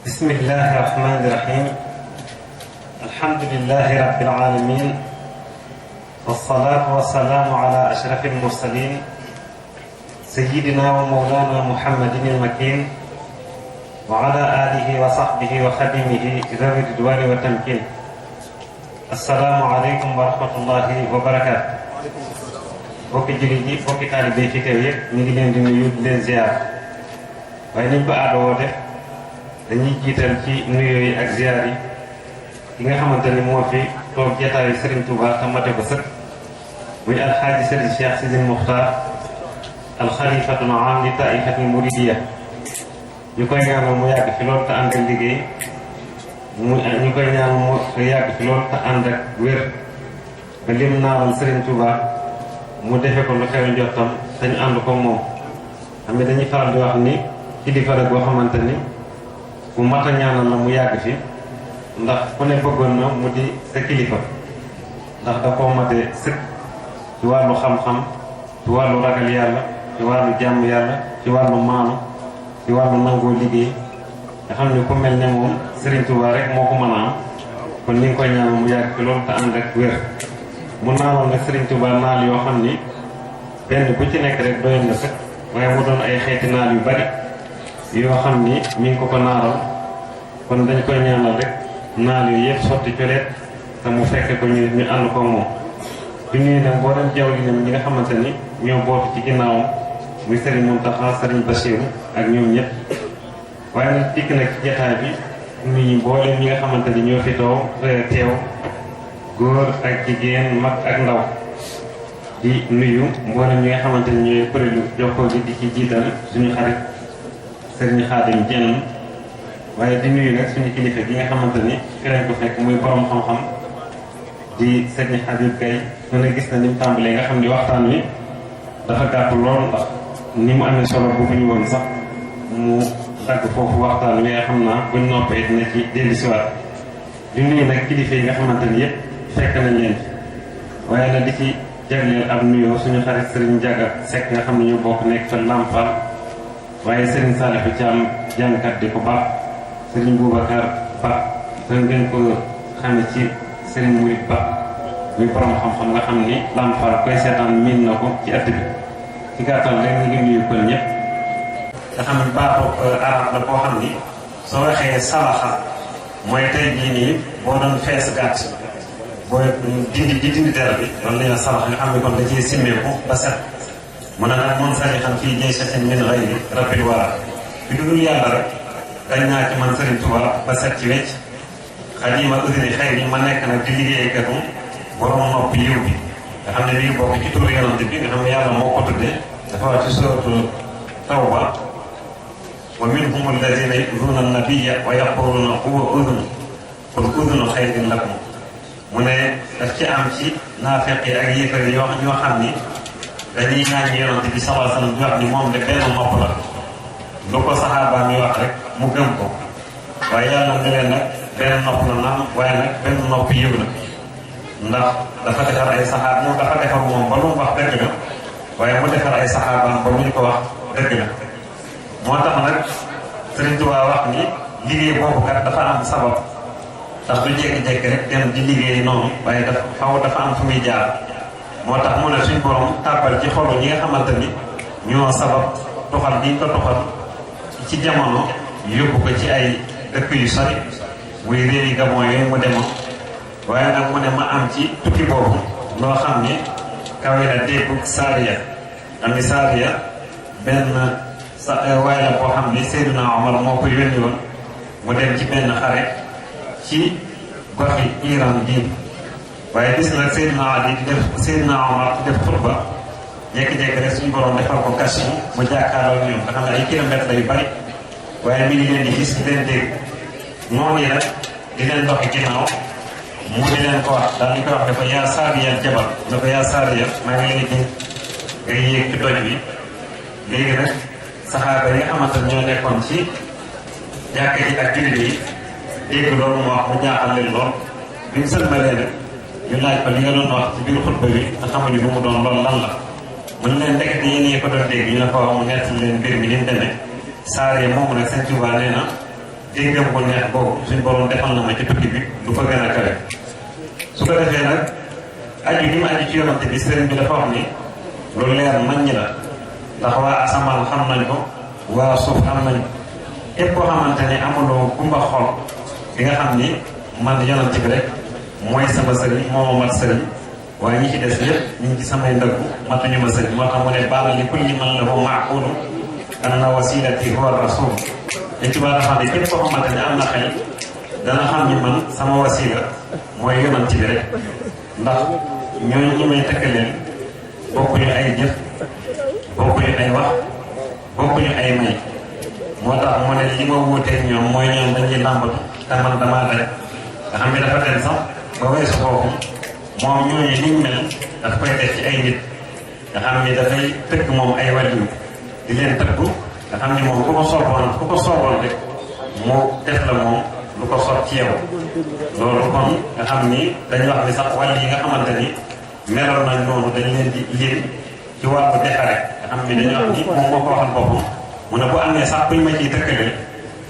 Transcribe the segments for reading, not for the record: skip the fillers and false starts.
بسم الله الرحمن الرحيم. الحمد لله رب العالمين، والصلاة والسلام على أشرف المرسلين سيدنا ومولانا محمد المكين وعلى آله وصحبه وخدمه ذوي الرضوان والتمكين. السلام عليكم ورحمة الله وبركاته. bokki jullit yi bokki taalibe yi fi teew yëpp ñu ngi leen di nuyu di leen ziar, waaye niñ ko aadoo def dañuy jiital ci nuyoo yi ak ziar yi ki nga xamante ni moo fi toog jataayu Serigne Touba te mate ko sëkk muy alxaaji Serigne Cheikh Sidil Muxtaar alxalifatul aam li taifatil muridiya. ñu koy ñaanal mu yàgg fi loolu te ànd ak liggéey ñu koy ñaanal mu yàgg fi loolu te ànd ak wér ba lim naaral Serigne Touba mu defe ko lu xew njottam te ñu ànd ko moom. xam ne dañuy faral di wax ni kilifa la boo xamante ni bu mat a ñaanal la mu yàgg fi, ndax ku ne bëggoon na mu di sa kilifa, ndax da koo mate sëkk ci wàllu xam-xam, ci wàllu ragal yàlla, ci wàllu jàmm yàlla, ci wàllu maanu, ci wàllu nangoo liggéey. nga xam ne ku mel ne moom Serigne Touba rek moo ko mën a am. kon ni nga koy ñaanal mu yàgg fi loolu te ànd ak wér. mu naaloon nag Serigne Touba naal yoo xam ni benn bu ci nekk rek doyoon na sëkk, waaye mu doon ay xeeti naal yu bari yoo xam ni mi ngi ko naaral. kon dañ koy ñaanal rek naal yooyu yëpp sotti coleet te mu fekke ko ñu ànd ko moom. di nuyu nag boo dem jaww ji ñi nga xamante ni ñoo bootu ci ginnaawam muy Serigne Mountakha, Serigne Bassirou ak ñoom ñëpp. waaye nag dikk nag ci jataay bi nuyu mboolem ñi nga xamante ni ñoo fi teew góor ak jigéen, mag ak ndaw. di nuyu mboolem ñi nga xamante ni ñooy kuréelu Jokkoo gi di ci jiital suñu xarit Serigne Khadim Dieng. waaye di nuyu nag suñu kilifa gi nga xamante ni fi lañ ko fekk muy borom xam-xam di Serigne Habib Gaye. su ne gis na ni mu tàmbalee nga xam ni waxtaan wi dafa gàtt lool, ndax ni mu amee solo bu ñu woon sax mu dagg foofu waxtaan wi nga xam naa buñ noppee dina ci dellusiwaat. di nuyu nag kilifa yi nga xamante ni yëpp fekk nañ leen fi, waaye nag di ci jagleel ab nuyoo suñu xarit Serigne Diaga Seck nga xam ne ñu bokk nekk fa Lampal. waaye Serigne Salifou Thiam jàngkat di ko baax, Serigne Boubacar Ba te ngeen ko xame ci Serigne Mourid Ba muy borom xam-xam nga xam ni Lampal koy seetaan miin na ko ci ëtt bi. ci gàttal rek ñu ngi nuyu ko ñëpp. nga xam ni baatu arab la boo xam ni soo waxee salaxa mooy tey jii nii boo doon fees gàtt booy dindi der bi loolu la ñuy salax nga xam ne kon da ciy simmeeku ba set. mu ne nag mun sari xam fii jay satin min ghayri rabbil wara bi dugul yàlla rek dañ naa ci man Serigne Touba ba set ci wecc. xadima usini xëy ni ma nekk nag di liggéeykatu borom nopp yiw bi nga xam ne bii bokk ci turu yonent bi nga xam ne yàlla moo ko tuddee dafa wax ci sourate Tawba wa minhum alladina yu'duna an-nabiyya wa yaquluna huwa udhun qul udhunu xayrin lakum. mu ne daf ci am ci naafeq yi ak yéefar yi ñoo xam ni dañuy ñaan yonent bi sallallahu alayhi wasallam di wax ni moom de benn nopp la, lu ko saxaabaam yi wax rek mu gëm ko. waaye yàlla ne leen nag benn nopp la naam, waaye nag benn nopp yiw la, ndax dafa defar ay saxaab moom dafa defar moom ba lu mu wax dëgg la, waaye mu defar ay saxaabaam ba lu ñu ko wax dëgg la. moo tax nag Serigne Touba wax ni liggéey boobu kat dafa am sabab, ndax du jékki-jékki rek dem di liggéey noonu, waaye dafa am fu muy jaar. moo tax mu ne suñ borom tàbbal ci xolu ñi nga xamante ni ñoo sabab tuxal diñ ko tuxal ci jamono yóbbu ko ci ay dëkk yu sori muy réew yi Gabon yooyu mu demoon. waaye nag mu ne ma am ci tukki boobu loo xam ni kawe na déggu Saariya. am ni Saariya benn waaye la boo xam ni Seydina Omar moo ko yónni woon mu dem ci benn xare ci goxi Iran bii. waaye gis nag Seydina Ali Seydina Omar di def xutba jékki-jékki rek suñu borom defal ko kàcce mu jàkkaarloo ñoom nga xam ne ay kilomètres la yu bari, waaye mi ngi leen di gis di leen dégg. noonu yi nag di leen doxi ginnaaw mu di leen ko wax daal di ko wax dafa yaa saariyal jabal dafa yaa saariyal maa ngi lay dégg ngay yéeg ci doj bi léegi nag saxaaba yi nga xamante ne ñoo nekkoon ci jàkka ji ak jullit yi dégg loolu mu wax mu jaaxal leen lool bi ñu sëlmalee nag ñu laaj ko li nga doon wax ci biir xutba bi nga xamuñu lu mu doon loolu lan la mun leen ndekete yéen ko doon dégg ñu ne ko wax mu nett leen mbir mi ni mu demee saaree moomu nag Sëñ Tuubaa nee na déggam ko neex boobu suñ borom defal na ma ci tukki bi du ko gën a kawe su ko defee nag aju gi mu aju ci yonante bi sëriñ bi dafa wax ni loolu leer nañ ñi la ndax waa asamaan xam nañ ko waa suuf xam nañ ko képp koo xamante ne amuloo gumba xol di nga xam ni man yonante bi rek mooy sama sëriñ moo ma mat sëriñ waaye ñi ci des lépp ñu ngi ci samay ndëggu matuñu ma sëriñ moo tax mu ne baana li kulli man lahu maaqulu anna wasilati huwa rasul dañ ci baa xam ne képp koo xamante ne am na xel dana xam ni man sama wasila mooy yonante bi rek ndax ñooñu ñi may tëkkaleen bokkuñu ay jëf bokkuñu ay wax bokkuñu ay may moo tax mu ne li ma wuuteeg ñoom mooy ñoom dañuy làmbatu te man damaa daj nga xam ne dafa dem sax ba weesu foofu moom ñooñu liñ mel daf koy def ci ay nit nga xam ni dafay tëgg moom ay wàllu di leen tëggu nga xam ni moom ku ko sooboon rek mu def la moom lu ko soob ci yow loolu kon nga xam ni dañu wax ni sax wàll yi nga xamante ni meloon nañ noonu dañ leen di lim ci wàllu defare nga xam ni dañu wax ni moom moo ko waxal boppam mu ne bu amee sax buñ ma ciy tëkkaleel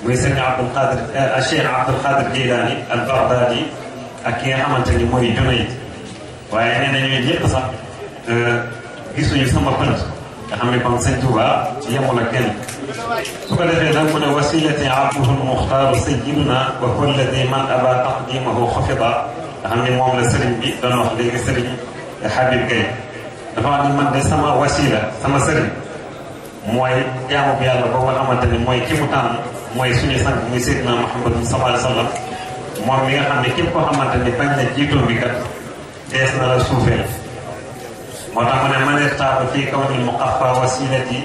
muy sëñ Abdul Xaadir Cheikh Abdul Xaadir Jilaani al Bagdaadi ak ki nga xamante ni mooy Junayd waaye nee na ñooy ñëpp sax gisuñu sama pënt nga xam ne kon sëñ Tuubaa yemul ak kenn su ko defee nag mu ne wasilati abduhul muxtaaru sayyiduna wa huwa alladi man aba taqdimahu xafida nga xam ne moom la sëriñ bi doon wax léegi sëriñ Habib Gueye dafa wax ni man de sama wasila sama sëriñ mooy jaamu bi yàlla boobu nga xamante ni mooy ki mu tànn mooy suñu sang muy Seydina Muhammad sallallahu alayhi wa sallam moom mi nga xam ne képp koo xamante ni bañ na jiitoo bi kat dees na la suufeel moo tax mu ne man irtaaba fii kawnil muqaffa wasilati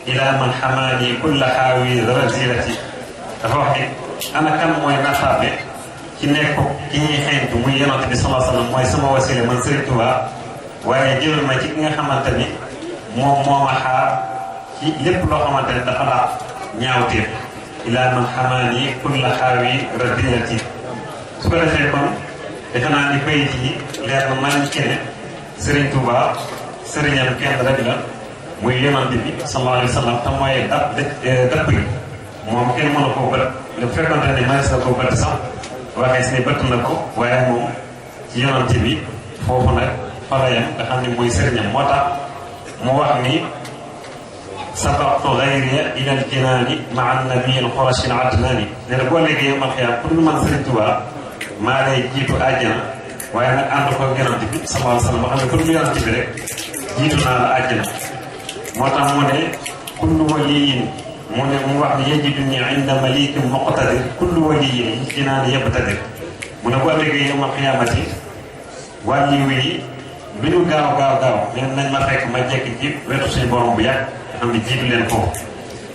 ila man xamaani kulla xaawi razilati dafa wax ni ana kan mooy nataabe ci nekk ki ñuy xeeñtu muy yonante bi sallallahu alayhi wa sallam mooy sama wasila man Sëriñ Tuubaa waaye jël ma ci ki nga xamante ni moom moo ma xaar ci lépp loo xamante ne dafa laa ñaawteef ila man xamaani kulla xaawi razilati su ko defee kon defe naa ni bayit yi leer na maa ngi kene Sëriñ Tuubaa sëriñam kenn rek la muy yonante bi sallallahu alayhi wa sallam te mooy dëpp yi moom kenn mënu koo bët le fekkonte ne manes na koo bët sax waxee si ne bëtt na ko waaye moom ci yonante bi foofu nag farayam nga xam ne mooy sëriñam moo tax mu wax ni sabaqtu gayriya ila al jinaani maa nabi al qurashi al adnaani nee na boo léegi yow mal xiyaam pour man Sëriñ Tuubaa maa lay jiitu àjjana waaye nag ànd ko yonante bi sallallahu alayhi wa sallam xam ne pour mu yonante bi rek jiitu naa la àjjana moo tax mu ne kullu waliyin mu ne mu wax ni yajiduni inda malikin muqtadir kullu waliyin yi ci naan yabtadir mu ne boo léegi yow mal xiyaamati wàlliw yi lu ñu gaaw mais nañ ma fekk ma jekk ci wetu suñu borom bu yàgg xam ne jiitu leen foofu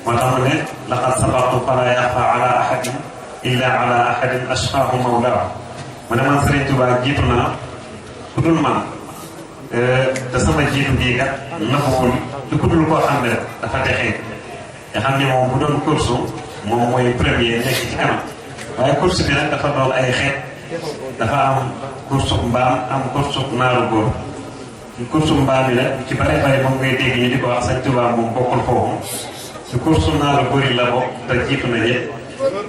moo tax mu ne laqad sabaqtu fala yaxfa ala ahadin illa ala ahadin ashqaahu mawlaahu mu ne man Sëriñ Tuubaa jiitu naa ku dul man te sama jiitu gii kat nafuwul du ku dul koo xam ne rek dafa texee nga xam ne moom bu doon course moom mooy premier nekk ci kanam waaye course bi nag dafa doon ay xeet dafa am course mbaam am course naaru góor course mbaam yi nag ci bare bare moom ngay dégg ñu di ko wax Sëriñ Tuubaa moom bokkul foofu su course naaru góor yi la bokk te jiitu na ñëpp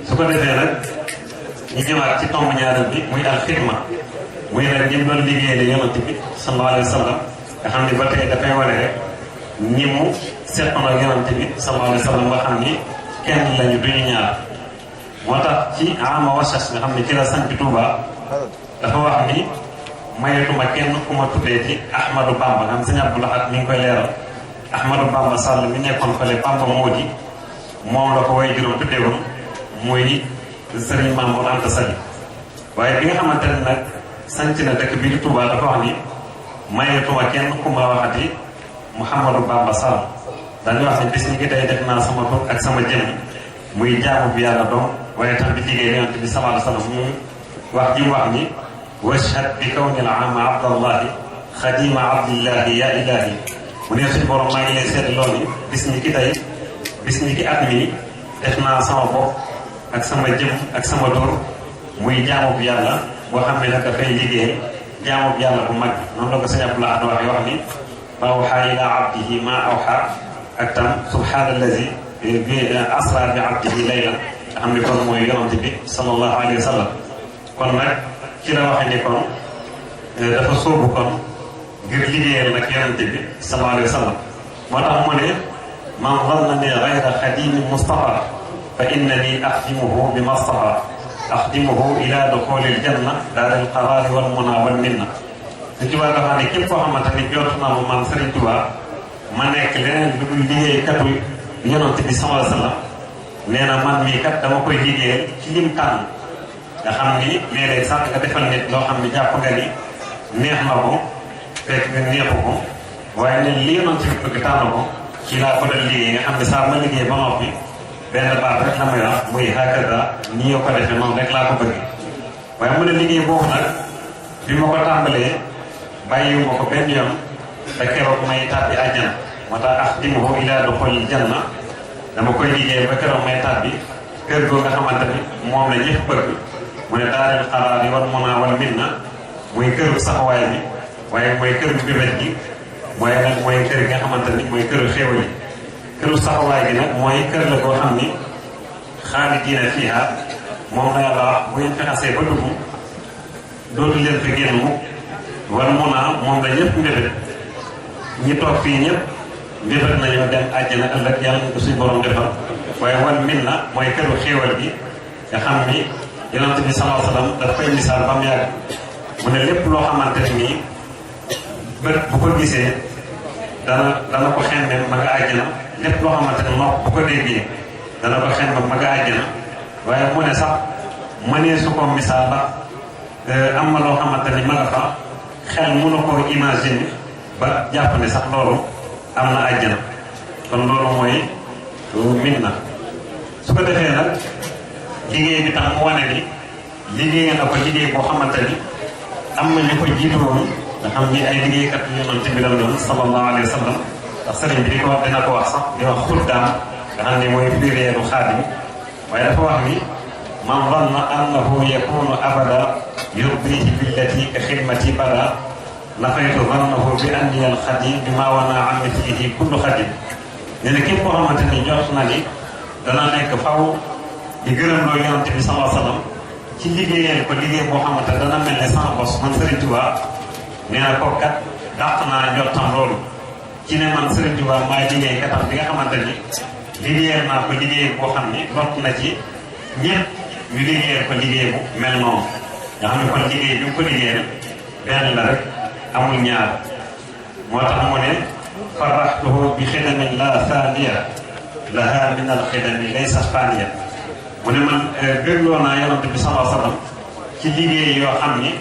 su ko defee nag ñu ñëwaat ci tomb ñaareel bi muy al xidma muy nag ñi doon liggéey la yonante bi sallallahu alayhi wa sallam nga xam ni ba tey dafay wane rek ñi mu seqoon ak yonante bi sallallahu alayhi wa sallam nga xam ni kenn lañu duñu ñaar moo tax ci ama wasas nga xam ne ci la sanc Touba dafa wax ni mayetuma kenn ku ma tuddee ci Ahmadou Bamba nga xam sëñ Abdou Lahad mi ngi koy leeral Ahmadou Bamba Sall mi nekkoon fële Bamba moo di moom la ko way juróom tuddee woon muy Sëriñ Mamour Anta Sali waaye bi nga xamante ne nag sanc na dëkk bi di Touba dafa wax ni mayetuma kenn ku ma waxati Mouhamadou Bamba Sall dañuy wax ne bis ñi ngi day def naa sama tur ak sama jëm muy jaamu bi yàlla doom waaye tam bi liggéey yonent bi sallallahu alayhi wa sallam mu wax ji mu wax ni washhad bi kawni al aama abdallahi xadima abdillahi ya ilahi mu ne suñu borom maa ngi lay seet loolu bis ni ki tey bis ni ki at mi def naa sama bopp ak sama jëm ak sama dóor muy jaamu bu yàlla boo xam ne nag dafay liggéey jaamu bu yàlla bu mag noonu la ko sëñ Abdoulaye waxee wax ni fa awxaa ila abdihi ma awxaa ak tam subhaanallazi bi asra bi abdihi layla nga xam ne kon mooy yonent bi sallallahu alayhi wa sallam kon nag ci la waxee ni kon dafa sóobu kon ngir liggéeyal nag yonent bi sallallahu alayhi wa sallam moo tax mu ne man zannani gayra xadimi Mustafa fa innani axdimuhu bi Mustafa axdimuhu ila duxuli aljanna daaril qaraari wal muna wal minna. Sëriñ Tuubaa dafa ne képp koo xamante ni jot na ma man Sëriñ Tuubaa ma nekk leneen lu dul liggéeykatu yonent bi sallallahu alayhi wa sallam nee na man mii kat dama koy liggéeyal ci lim tànn nga xam ni léeg-léeg sax nga defal nit loo xam ni jàpp nga ni neex na ko fekk nga neexu ko waaye ne li yonent bi bëgg tànn ko ci laa ko dal liggéey nga xam ne saa ma liggéey ba noppi benn baat rek la may wax muy hakaza nii yoo ko defee noonu rek laa ko bëgg waaye mu ne liggéey boobu nag bi ma ko tàmbalee bàyyiwuma ko benn yoon te keroog may tàbbi àjjana moo tax axdimuhu ilaa duxulil janna dama koy liggéey ba keroog may tàbbi kër goo nga xamante ni moom la ñëpp bëgg mu ne daaril qaraari wal muna wal minna muy këru saxawaay bi waaye mooy këru bébét gi mooy nag mooy kër gi nga xamante ni mooy këru xéewal yi këru saxawaay gi nag mooy kër la koo xam ni xaalidiina fiiha moom la yàlla wax bu ngeen fexasee ba dugg dootu leen fi génn mukk wal muna moom la ñëpp mbébét ñi toog fii ñëpp mbébét nañoo dem àjjana ëllëg yàlla ñu ko suñu borom defal waaye wal minna mooy këru xéewal gi nga xam ni yonent bi sallallahu alayhi wa sallam daf koy misaal ba mu yàgg mu ne lépp loo xamante ne nii bët bu ko gisee dana ko xemmem ma nga àjjana lépp loo xamante ne nopp bu ko déggee dana ko xemmem ma nga àjjana waaye mu ne sax mënee su ko misaal ndax am na loo xamante ni ma nga fa xel mënu koo imaginer ba jàpp ne sax loolu am na àjjana kon loolu mooy min na su ko defee nag liggéey bi tam mu wane ni liggéey na ko liggéey boo xamante ni am na ñu ko jiitu woon nga xam ni ay liggéeykat yu yonent bi la doon sallallahu alayhi wa sallam ndax sëriñ bi di ko wax dina ko wax sax di wax xuddaam nga xam ni mooy plurielu xaadim waaye dafa wax ni man zanna annahu yakunu abada yurdihi billati ka xidmati bada nafaytu zannahu bi anni al xadim bi ma wana an mithlihi kullu xadim nee na képp koo xamante ni jot na ni dana nekk faw di gërëm loo yonent bi sallallahu alayhi wa sallam ci liggéeyal ko liggéey boo xamante dana mel ne sama bos man Serigne Touba nee na kooku kat dàq naa njottam loolu ci ne man Serigne Touba maay liggéey katam bi nga xamante ni liggéeyal naa ko liggéey boo xam ni lott na ci ñëpp ñu liggéeyal ko liggéey bu mel noonu nga xam ne kon liggéey bi mu ko liggéeyal benn la rek amul ñaar moo tax mu ne faraxtuhu bi xidamin la thaniya laha min al xidami laysa thaniya mu ne man bégloo naa yonent bi sallallahu alayhi wa sallam ci liggéey yoo xam ni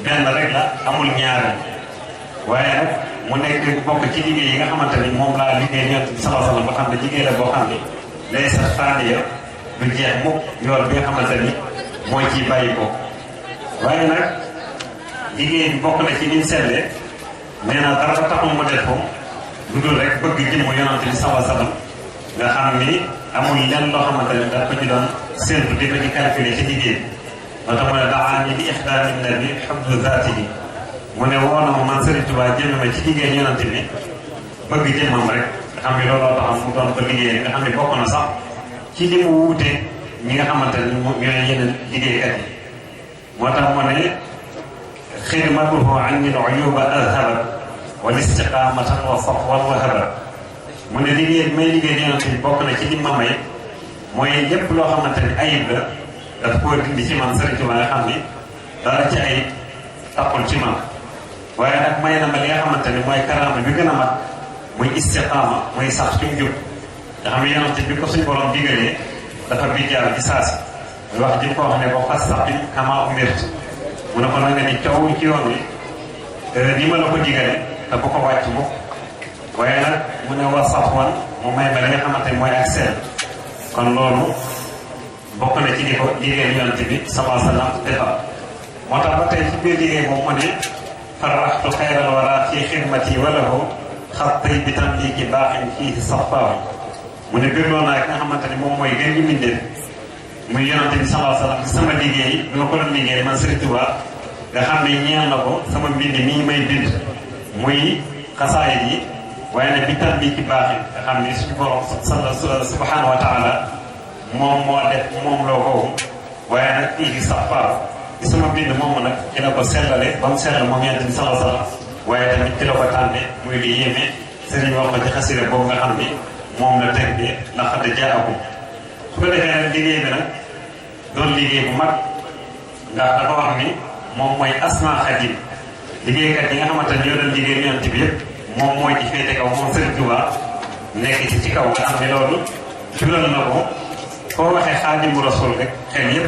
benn rek la amul ñaareel waaye nag mu nekk bokk ci liggéey yi nga xamante ni moom laa liggéey yonent bi sallallahu alayhi wa sallam ba xam ne liggéey la boo xam ni laysa thaniya du jeex mukk yoon bi nga xamante ni mooy ciy bàyyi ko waaye nag liggéey bi bokk na ci ni mu sellee nee na dara ba taxul mu def ko lu dul rek bëgg jëmm yonent bi sallallahu alayhi wa sallam nga xam ni amul lenn loo xamante ne dafa ci doon séntu di ko ci calculer ci liggéey bi moo tax mu ne daani li ixdaami nabi xabdu zaatihi mu ne woo na ma man Serigne Touba jëme ma ci liggéey yonent bi bëgg jëmmam rek nga xam ni looloo taxam mu doon ko liggéey nga xam ni bokk na sax ci li mu wuute ñi nga xamante ne ñooy yeneen liggéeykat yi moo tax mu ne xidmatuhu anni al-uyuba azhabat wal istiqamatan wa safwan wa habat mu ne liggéey bi may liggéey yonent bi bokk na ci li ma may mooy lépp loo xamante ni ayib la daf koo dindi ci man Serigne Touba nga xam ni dara ci ayib taxul ci man waaye nag may na ma li nga xamante ni mooy karaama bi gën a mat muy istiqaama muy sax ci njub nga xam ne yonent bi ko suñ borom digalee dafa bijjaaw ci saasi muy wax ji ko wax ne ko fastaqim kama umirtu mu ne ko na nga ni coow ci yoon wi ni ma la ko digale te bu ko wàcc mukk waaye nag mu ne wa safwan mu may ma li nga xamante ni mooy ak seen kon loolu bokk na ci li ko liggéey yonent bi sallallahu alayhi wa sallam defal moo tax ba tey ci biir liggéey boobu mu ne farraxtu xayral wara fii xidmati walahu xattay bi tam lii ki baaxin fii safaaw mu ne bégloo naa ki nga xamante ni moom mooy gën ñu mindee muy yonante bi sallallahu alayhi wasallam ci sama liggéey bi ma ko doon liggéey man Serigne Touba nga xam ne ñeel na ko sama mbind mii may bind muy xasaayid yi waaye nag bi tam lii ki baaxin nga xam ni suñu borom subhanahu wa taala moom moo def moom loo ko waaye nag fii safaaw ci sama bind moom nag ci la ko sellale ba mu sellal moom yonent bi sallallahu alayhi wasallam waaye tamit ci la ko tànne muy li yéeme sëriñ wax ko ci xasida boobu nga xam ni moom la teg bi laqad jaakum su ko defee nag liggéey bi nag doon liggéey bu mag ndax dafa wax ni moom mooy asna xadim liggéeykat yi nga xamante ne ñoo doon liggéey yonent bi yëpp moom mooy ci féete kaw moom Sëriñ Tuubaa nekk ci kaw nga xam ne loolu jural na ko foo waxee Xaadimu Rasuul rek xel yëpp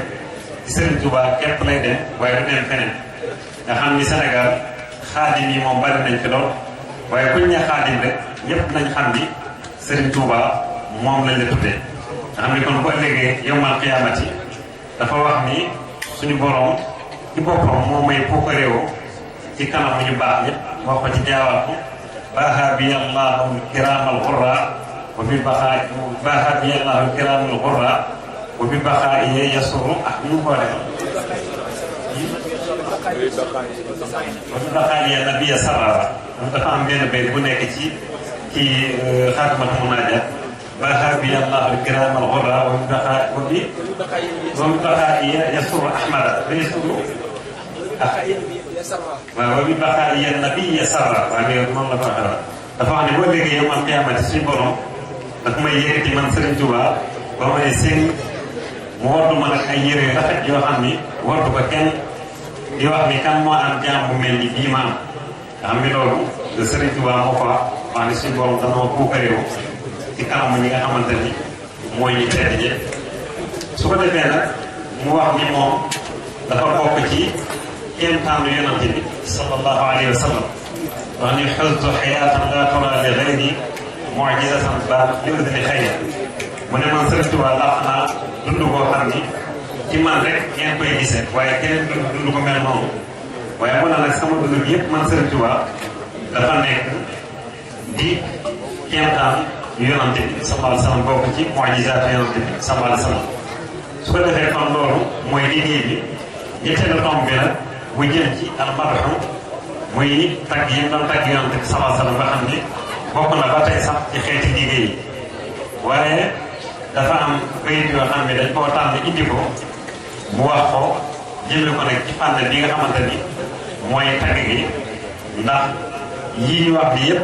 ci Sëriñ Tuubaa képp lay dem waaye du dem feneen nga xam ni Sénégal xaadim yi moom bari nañ fi lool waaye kuñ ne xaadim rek ñëpp nañ xam ni Sëriñ Tuubaa moom lañ la tuddee nga xam ni kon bu ëllëgee yawmal qiyaamati dafa wax ni suñu borom ci boppam moo may puukaréewu ci kanam ñu baax ñëpp wax ko ci jaawal ko baaxa bi allahu kiraamal xurra wa bi baxaa baaxa bi allahu kiraamal xurra wa bi baxaa yee yasuru ak ñu ko def wa bi baxaa yee nabiya sarara dafa am benn béy bu nekk ci xaatimatu munaajaat baaxa bi allahu kiraamal xurra wa bi baxaa wa bi baxaa yee yasuru ahmada ba yasuru waaw wa bi baxaa yee nabiya sarara waaw mais moom la ko waxee dafa wax ne boo léegi yow man qiyaamati suñu borom daf may yëkkati man Serigne Touba ba ma ne seen mu wardu ma nag ay yére yu rafet yoo xam ni wardu ko kenn di wax ni kan moo am jaam bu mel ni bii ma am nga xam ni loolu de Serigne Touba moo ko wax ni suñu borom dana ma puukareewu ci kanamu ñi nga xamante ni mooy ñi tedd ñi su ko defee nag mu wax ni moom dafa bokk ci kéemtaanu yonante bi sallallahu alayhi wa sallam wax ni xultu xayaatan laa tura li gayri mu'jizatan ba li udni xayr mu ne man Sëriñ Tuubaa laax naa dund koo xam ni ci man rek ngeen koy gisee waaye keneen dund ko mel noonu waaye mu ne nag sama dund bi yëpp man Sëriñ Tuubaa dafa nekk di kéemtaan yonante bi sallallahu alayhi wa sallam bokk ci mu'jizaat yonante bi sallallahu alayhi wa sallam su ko defee kon loolu mooy liggéey bi ñetteelu tomb bi nag mu jëm ci almadhu muy tagg yi doon tagg yonante bi sallallahu alayhi wa sallam nga xam ni bokk na ba tey sax ci xeeti liggéey yi waaye dafa am bayit yoo xam ne dañ koo tànn indi ko mu wax ko jëme ko nag ci fànn bi nga xamante ni mooy tagg gi ndax yii ñu wax bi yëpp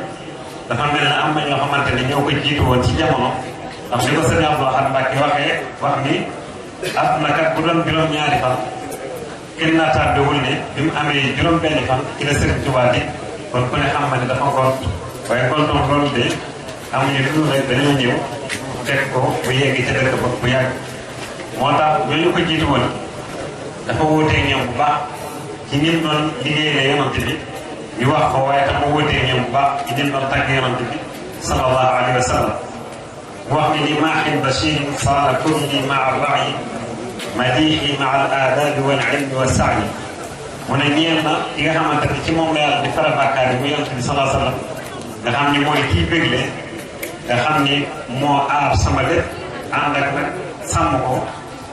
dafa mel ne am na ñoo xamante ni ñoo ko jiitu woon ci jamono ndax li ko sëñ Abdou Ahad Mbacké waxee wax ni at na kat bu doon juróom-ñaari fan kenn naa tàddewul ne bi mu amee juróom-benni fan ci la Sëriñ Tuubaa di kon ku ne xam na ne dafa gont waaye gontoon loolu de amuñu lu rek dañoo ñëw teg ko bu yegg ca dëkk ba bu yàgg moo tax ñooñu ko jiitu woon dafa wóoteeg ñoom bu baax ci ñun doon liggéey la yonante bi ñu wax ko waaye tam mu wóoteeg ñoom bu baax ci ñun doon tàgg yonante bi sallallahu alayhi wa sallam mu wax ni maaxin bashirin saara kulli maa rayi madiixi maa al aadaabi wal ilmi wa saayi mu ne ñeel na ki nga xamante ni ci moom la yàlla di fara bàkkaar yi mu yonante bi sallallahu alayhi wa sallam nga xam ni mooy kii bégle nga xam ni moo aar sama lépp ànd ak nag sàmm ko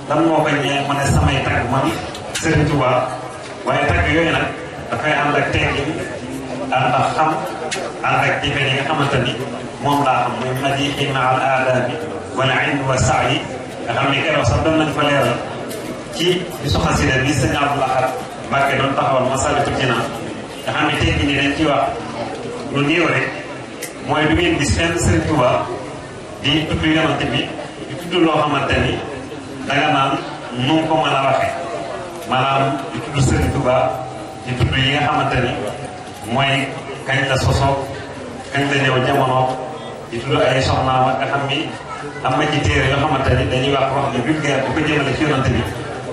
lan moo ko ñeel mu ne samay tagg man Sëriñ Tuubaa waaye tagg yooyu nag dafay ànd ak teggin ànd ak xam ànd ak jëfe yi nga xamante ni moom laa xam muy madiixi maa al aadaabi wal ilmi wa saayi nga xam ni keroog sax doon nañ fa leeral ci bisu xasida bi sëñ Abdou Ahad Mbacké doon taxawal Masaalikul Jinaan nga xam ne teggin yi dañ ci wax lu néew rek mooy du ngeen gis fenn Sëriñ Tuubaa di tudd yonante bi di tudd loo xamante ni danga naan nu mu ko mën a waxe maanaam di tudd Sëriñ Tuubaa di tudd yi nga xamante ni mooy kañ la sosoo kañ la ñëw jamono di tudd ay soxnaam ak nga xam ni am na ci téere yoo xamante ni dañuy wax ne vulgaire di ko jëmale ci yonante bi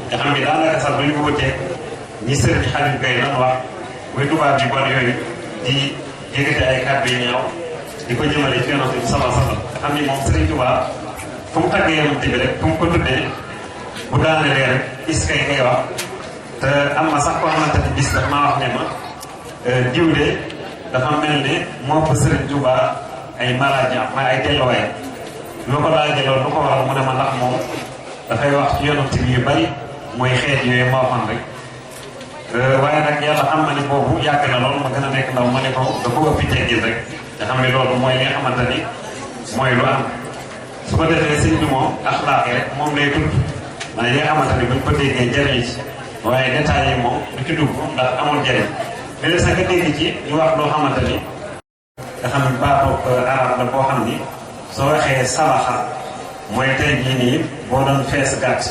nga xam ni daanaka sax duñu ko wutee ñi Sëriñ Xaliil Gay doon wax muy tubaab bi bon yooyu di yëkkati ay kàddu yu ñaaw di ko jëmale ci yonante bi sallallahu alayhi wa sallam xam ni moom Sëriñ Tuubaa fu mu tàggee yonante bi rek fu mu ko tuddee bu daanelee rek is kay ngay wax te am na sax koo xamante ni bis daf maa wax ne ma diw de dafa mel ne moo fa Sëriñ Tuubaa ay maraaja may ay delluwaay lu ko laajee loolu lu ko waral mu ne ma ndax moom dafay wax ci yonent bi yu bari mooy xeet yooyu moo xam rek waaye nag yàlla xam na ni boobu yàgg na lool ma gën a nekk ndaw ma ne ko da ko ëpp teggin rek nga xam ne loolu mooy li nga xamante ni mooy lu am su ko defee sëñ bi moom axlaaq rek moom lay tudd ndax yi nga xamante ni buñ ko déggee njëriñ ci waaye détails yi moom du ci dugg ndax amul njëriñ léegi sax nga dégg ci ñu wax loo xamante ni nga xam ne baatu arab la boo xam ni soo waxee salaxa mooy tey jii nii boo doon fees gàtt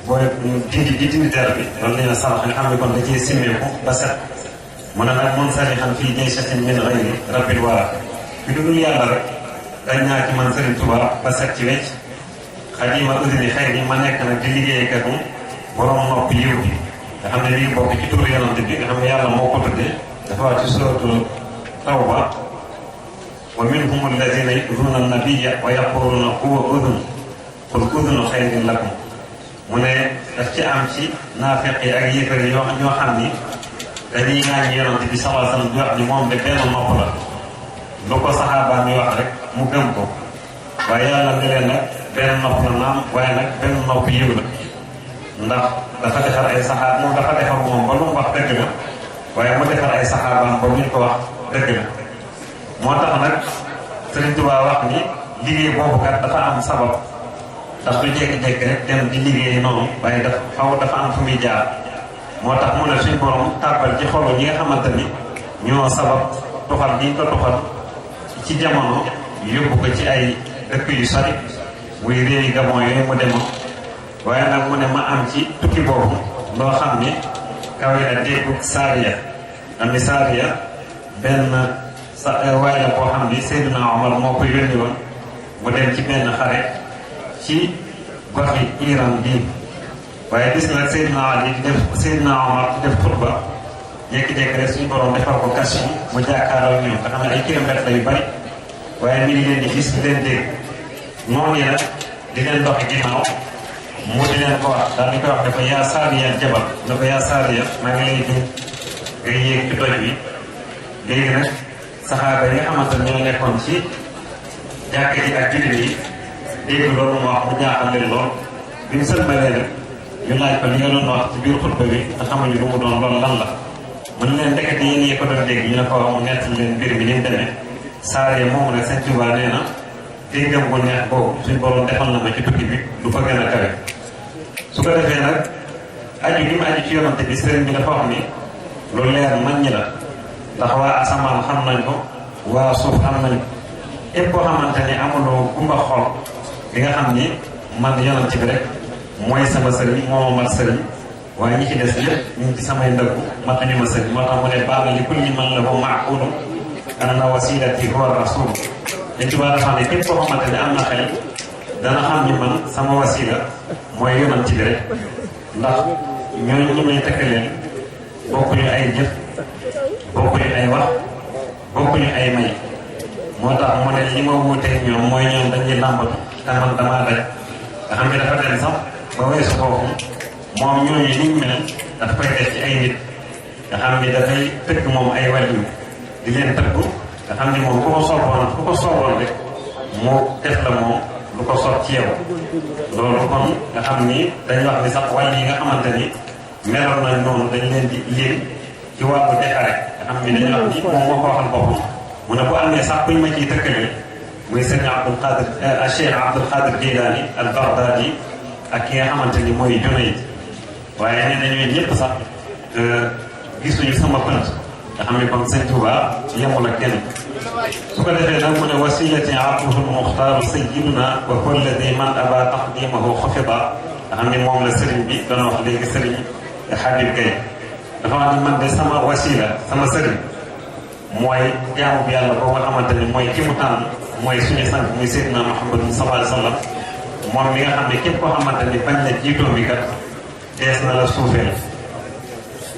booy dindi der bi loolu la ñuy salaxa nga xam ne kon da ciy simmeeku ba set mu ne nag mun sarixan fii jaysatin min ghayri rabbil wara bi dugul yàlla rek dañ naa ci man Sëriñ Tuubaa ba set ci wecc xadima usini xëy ni ma nekk nag di liggéeykatu borom nopp yiw bi nga xam ne lii bokk ci turu yonante bi nga xam ne yàlla moo ko tuddee dafa wax ci suratul tawba wa minhum alladina yu'duna an-nabiyya wa yaquluna huwa udhun qul udhunu xayrin lakum mu ne daf ci am ci naafiq yi ak yéefar yi ñoo xam ni dañuy ŋaañu yonante bi sallallahu alayhi wasallam di wax ni moom de benn nopp la lu ko saxaaba mi wax rek mu gëm ko waaye yàlla ne leen nag benn nopp la naam waaye nag benn nopp yiw la ndax dafa defar ay saxaaba moom dafa defar moom ba lu mu wax dëgg la waaye mu defar ay saxaabaam ba luñ ko wax dëgg la moo tax nag Sëriñ Tuubaa wax ni liggéey boobu kat dafa am sabab ndax du jékki-jékki rek dem di liggéey noonu waaye dafa am fu muy jaar moo tax mu ne suñ borom tàbbal ci xolu ñi nga xamante ni ñoo sabab tuxal bi ñu ko tuxal ci jamono yóbbu ko ci ay dëkk yu sori muy réewi Gabon yooyu mu demoon waaye nag mu ne ma am ci tukki boobu loo xam ni kawe na déggu Saariya am ni Saariya benn waaye la boo xam ni Seydina Omar moo ko yónni woon mu dem ci benn xare ci goxi Iran bii waaye gis nag Seydina Ali di def Seydina Omar di def xutba jékki-jékki rek suñu borom defal ko kas yi mu jàkkaarloo ñoom nga xam ne ay kilomètres yu bari waaye mi ngi leen di gis di leen dégg noonu yi nag di leen doxi ginnaaw mu di leen ko wax daal di koy wax dafa yaa Saariya jabal dafa yaa Saariya maa ngi lay dégg ngay yéeg ci doj bi léegi nag saxaaba yi nga xamante ne ñoo nekkoon ci jàkka ji ak jullit yi dégg loolu mu wax mu jaaxal leen lool bi ñu sëlmalee nag ñu laaj ko li nga doon wax ci biir xutba bi nga xamuñu lu mu doon loolu lan la mën leen ndekete yéen ñee ko doon dégg ñu ne ko mu nett leen mbir mi ni mu demee Saariya moomu nag Sëñ Tuubaa nee na déggam bu neex boobu suñ borom defal na ma ci tukki bi du ko gën a kawe su ko defee nag aju gi mu aju ci yonante bi sëriñ bi dafa wax ni lu leer nañ ñi la ndax waa asamaan xam nañ ko waa suuf xam nañ ko képp koo xamante ni amuloo gumba xol li nga xam ni man yonante bi rek mooy sama sëriñ moo ma mat sëriñ waaye ñi ci des ñëpp ñu ngi ci samay ndëggu matuñu ma sëriñ moo tax mu ne baana li kulli man lahu ma'qulun anna wasilati huwa rasul dañ ci war a xam ne képp koo xamante ne am na xel dana xam ni man sama wasila mooy yonante bi rek ndax ñooñu ñu may tëkkaleen bokkuñu ay jëf bokkuñu ay wax bokkuñu ay may moo tax mu ne li ma wuuteeg ñoom mooy ñoom dañuy làmbatu te man damaa daj nga xam ne dafa dem sax ba weesu foofu moom ñooñu niñ mel dafa koy def ci ay nit nga xam ni dafay tëgg moom ay wàllu di leen tëggu nga xam ni moom ku ko sooboon rek mu def la moom lu ko soob ci yow loolu kon nga xam ni dañuy wax ni sax wàll yi nga xamante ni meloon nañ noonu dañ leen di lim ci wàllu defare nga xam ni dañuy wax ni moom moo ko waxal boppam mu ne bu amee sax kuñ ma ciy tëkkalee muy sëñ Abdul Qadir Cheikh Abdul Qadir Jilani al Baghdadi ak ki nga xamante ni mooy Junayd waaye nee na ñooy ñëpp sax gisuñu sama pënt nga xam ne kon sëñ Tuubaa yemul ak kenn su ko defee nag mu ne wasilati abduhul muxtaaru sayyiduna wa huwa alladi man aba taqdimahu xafida nga xam ne moom la sëriñ bi doon wax léegi sëriñ Habib Gueye dafa wax ni man de sama wasila sama sëriñ mooy jaamu bi yàlla boo nga xamante ni mooy ki mu tànn mooy suñu sang muy Seydina Muhammad sallallahu alayhi wa sallam moom mi nga xam ne képp koo xamante ni bañ na jiitoo bi kat dees na la suufeel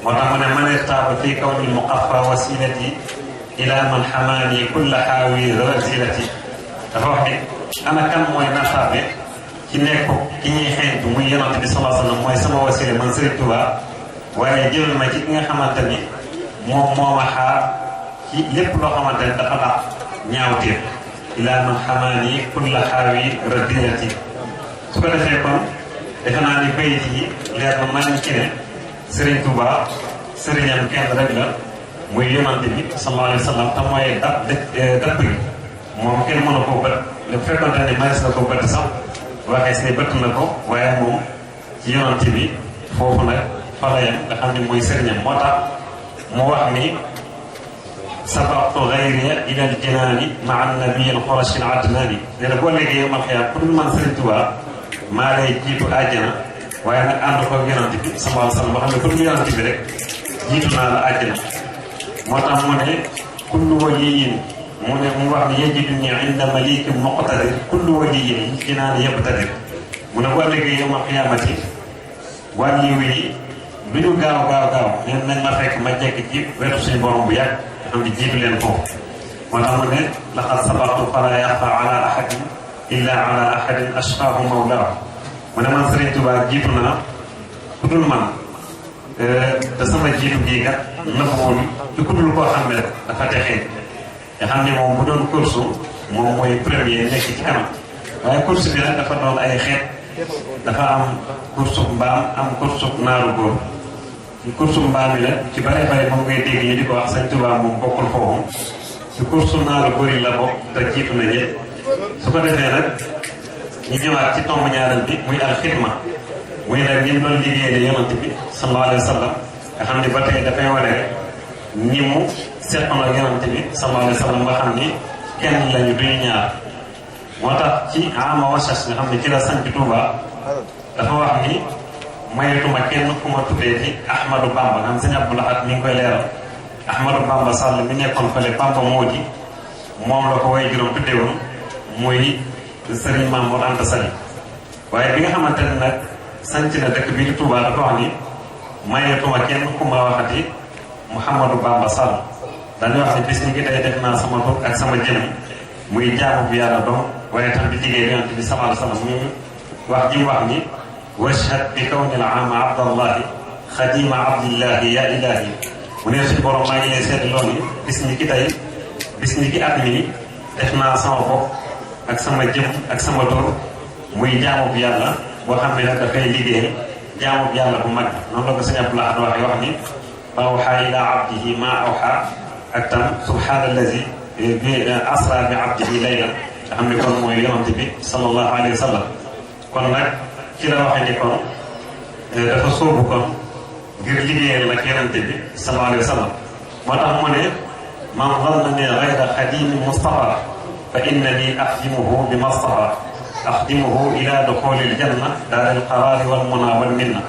moo tax mu ne man irtaaba fii kawni muqaffa wasilati ila man xamaani kulla xaawi rasilati dafa wax ni ana kan mooy nattaabe ci nekk ki ñuy xeeñtu muy yonante bi sallallahu alayhi wa sallam mooy sama wasila man Sëriñ Tuubaa waaye jëmal ma ci ki nga xamante ni moom moo ma xaar ci lépp loo xamante ni dafa dàq ñaawteef ilaa man xamaani kulla xaawi radiyati. su ko defee kon defe naa ni bayit yi leer na man ci ne Serigne Touba sëriñam kenn rek la muy yonante bi sallallahu alayhi wa sallam te mooy dëpp gi moom kenn mënu koo bët lu fekkonte ni maris na ko bët sax waxee si bëtt na ko waaye moom ci yonante bi foofu nag fa la yem nga xam ne mooy sëriñam moo tax mu wax ni sabaqtu ghayriya ila al-jinaani ma'a an-nabiy al-qurashi al-adnaani nee na boo léegi yow man xiyaam ku dul man Serigne Touba maa lay jiitu àjjana waaye nag ànd ko yonante bi sallallahu alayhi wa sallam boo xam ne ku dul yonante bi rek jiitu naa la àjjana. moo tax mu ne kullu waliyin mu wax ne yajiduni inda malikin muqtadir kullu waliyin ci naan yabtadir mu ne boo léegi yow ma xiyaamati wàllu yi lu ñu gaaw neen nañ ma fekk ma jekk ci wetu suñu borom bu yàgg xam ne jiitu leen foofu. moo tax mu ne laqad sabaqtu fala yaxfa ala ahadin illa ala ahadin ashqaahu mawlaahu mu ne man Serigne Touba jiitu naa ku dul man te sama jiitu gii kat nëbbuwul ci ku dul koo xam ne dafa texee nga xam ne moom bu doon course moom mooy premier nekk ci kanam waaye course bi nag dafa doon ay xeet dafa am course mbaam am course naaru góor ci course mbaam yi la ci bare bare moom ngay dégg ñu di ko wax Sëñ Tuubaa moom bokkul foofu ci course naaru góor yi la bokk te jiitu na ñëpp su ko defee nag ñu ñëwaat ci tomb ñaareel bi muy alxidma muy nag ñi doon liggéeyee yonante bi sallallahu alayhi wa sallam nga xam ne ba tey dafay wane rek ni mu seqoon ak yonante bi sallallahu alayhi wa sallam nga xam ni kenn lañu duñu ñaar. moo tax ci ama wasas nga xam ne ci la sanc Touba dafa wax ni mayetuma kenn ku ma tuddee ci Ahmadou Bamba nga xam sëñ Abdou Lahad mi ngi koy leeral Ahmadou Bamba Sall mi nekkoon fële Bamba moo ji moom la ko way juróom tuddee woon muy Serigne Mamour Anta Sali waaye bi nga xamante ne nag sanc na dëkk bii di Touba dafa wax ni mayetuma kenn ku ma waxati Mouhamadou Bamba Sall dañuy wax ni bis ni ngi tey def naa sama tur ak sama jëm muy jaamu bi yàlla doom waaye tam di liggéey yonent bi sallallahu alayhi wa sallam mu wax ji mu wax ni washhad bi kawni al ama abdallahi xadima abdillahi ya ilahi mu ne suñu borom maa ngi lay seeti loolu ni bis ni ki tey bis ni ki at mi def naa sama bopp ak sama jëm ak sama tur muy jaamu bi yàlla boo xam ne nag dafay liggéey jaamu bi yàlla bu mag noonu la ko sëñ Abdou Lahad waxee wax ni fa awxaa ila abdihi ma awxaa ak tam subhaanallazi bi asra bi abdihi laylan nga xam ne kon mooy yonante bi sallallahu alayhi wa sallam kon nag ci la waxee ni kon dafa sóobu kon ngir liggéeyal nag yonante bi sallallahu alayhi wa sallam moo tax mu ne man zanna ne gayra xadimi mustafa fa innani axdimuhu bi mustafa axdimuhu ila duxuli aljanna daal alqaraari wal muna wal minna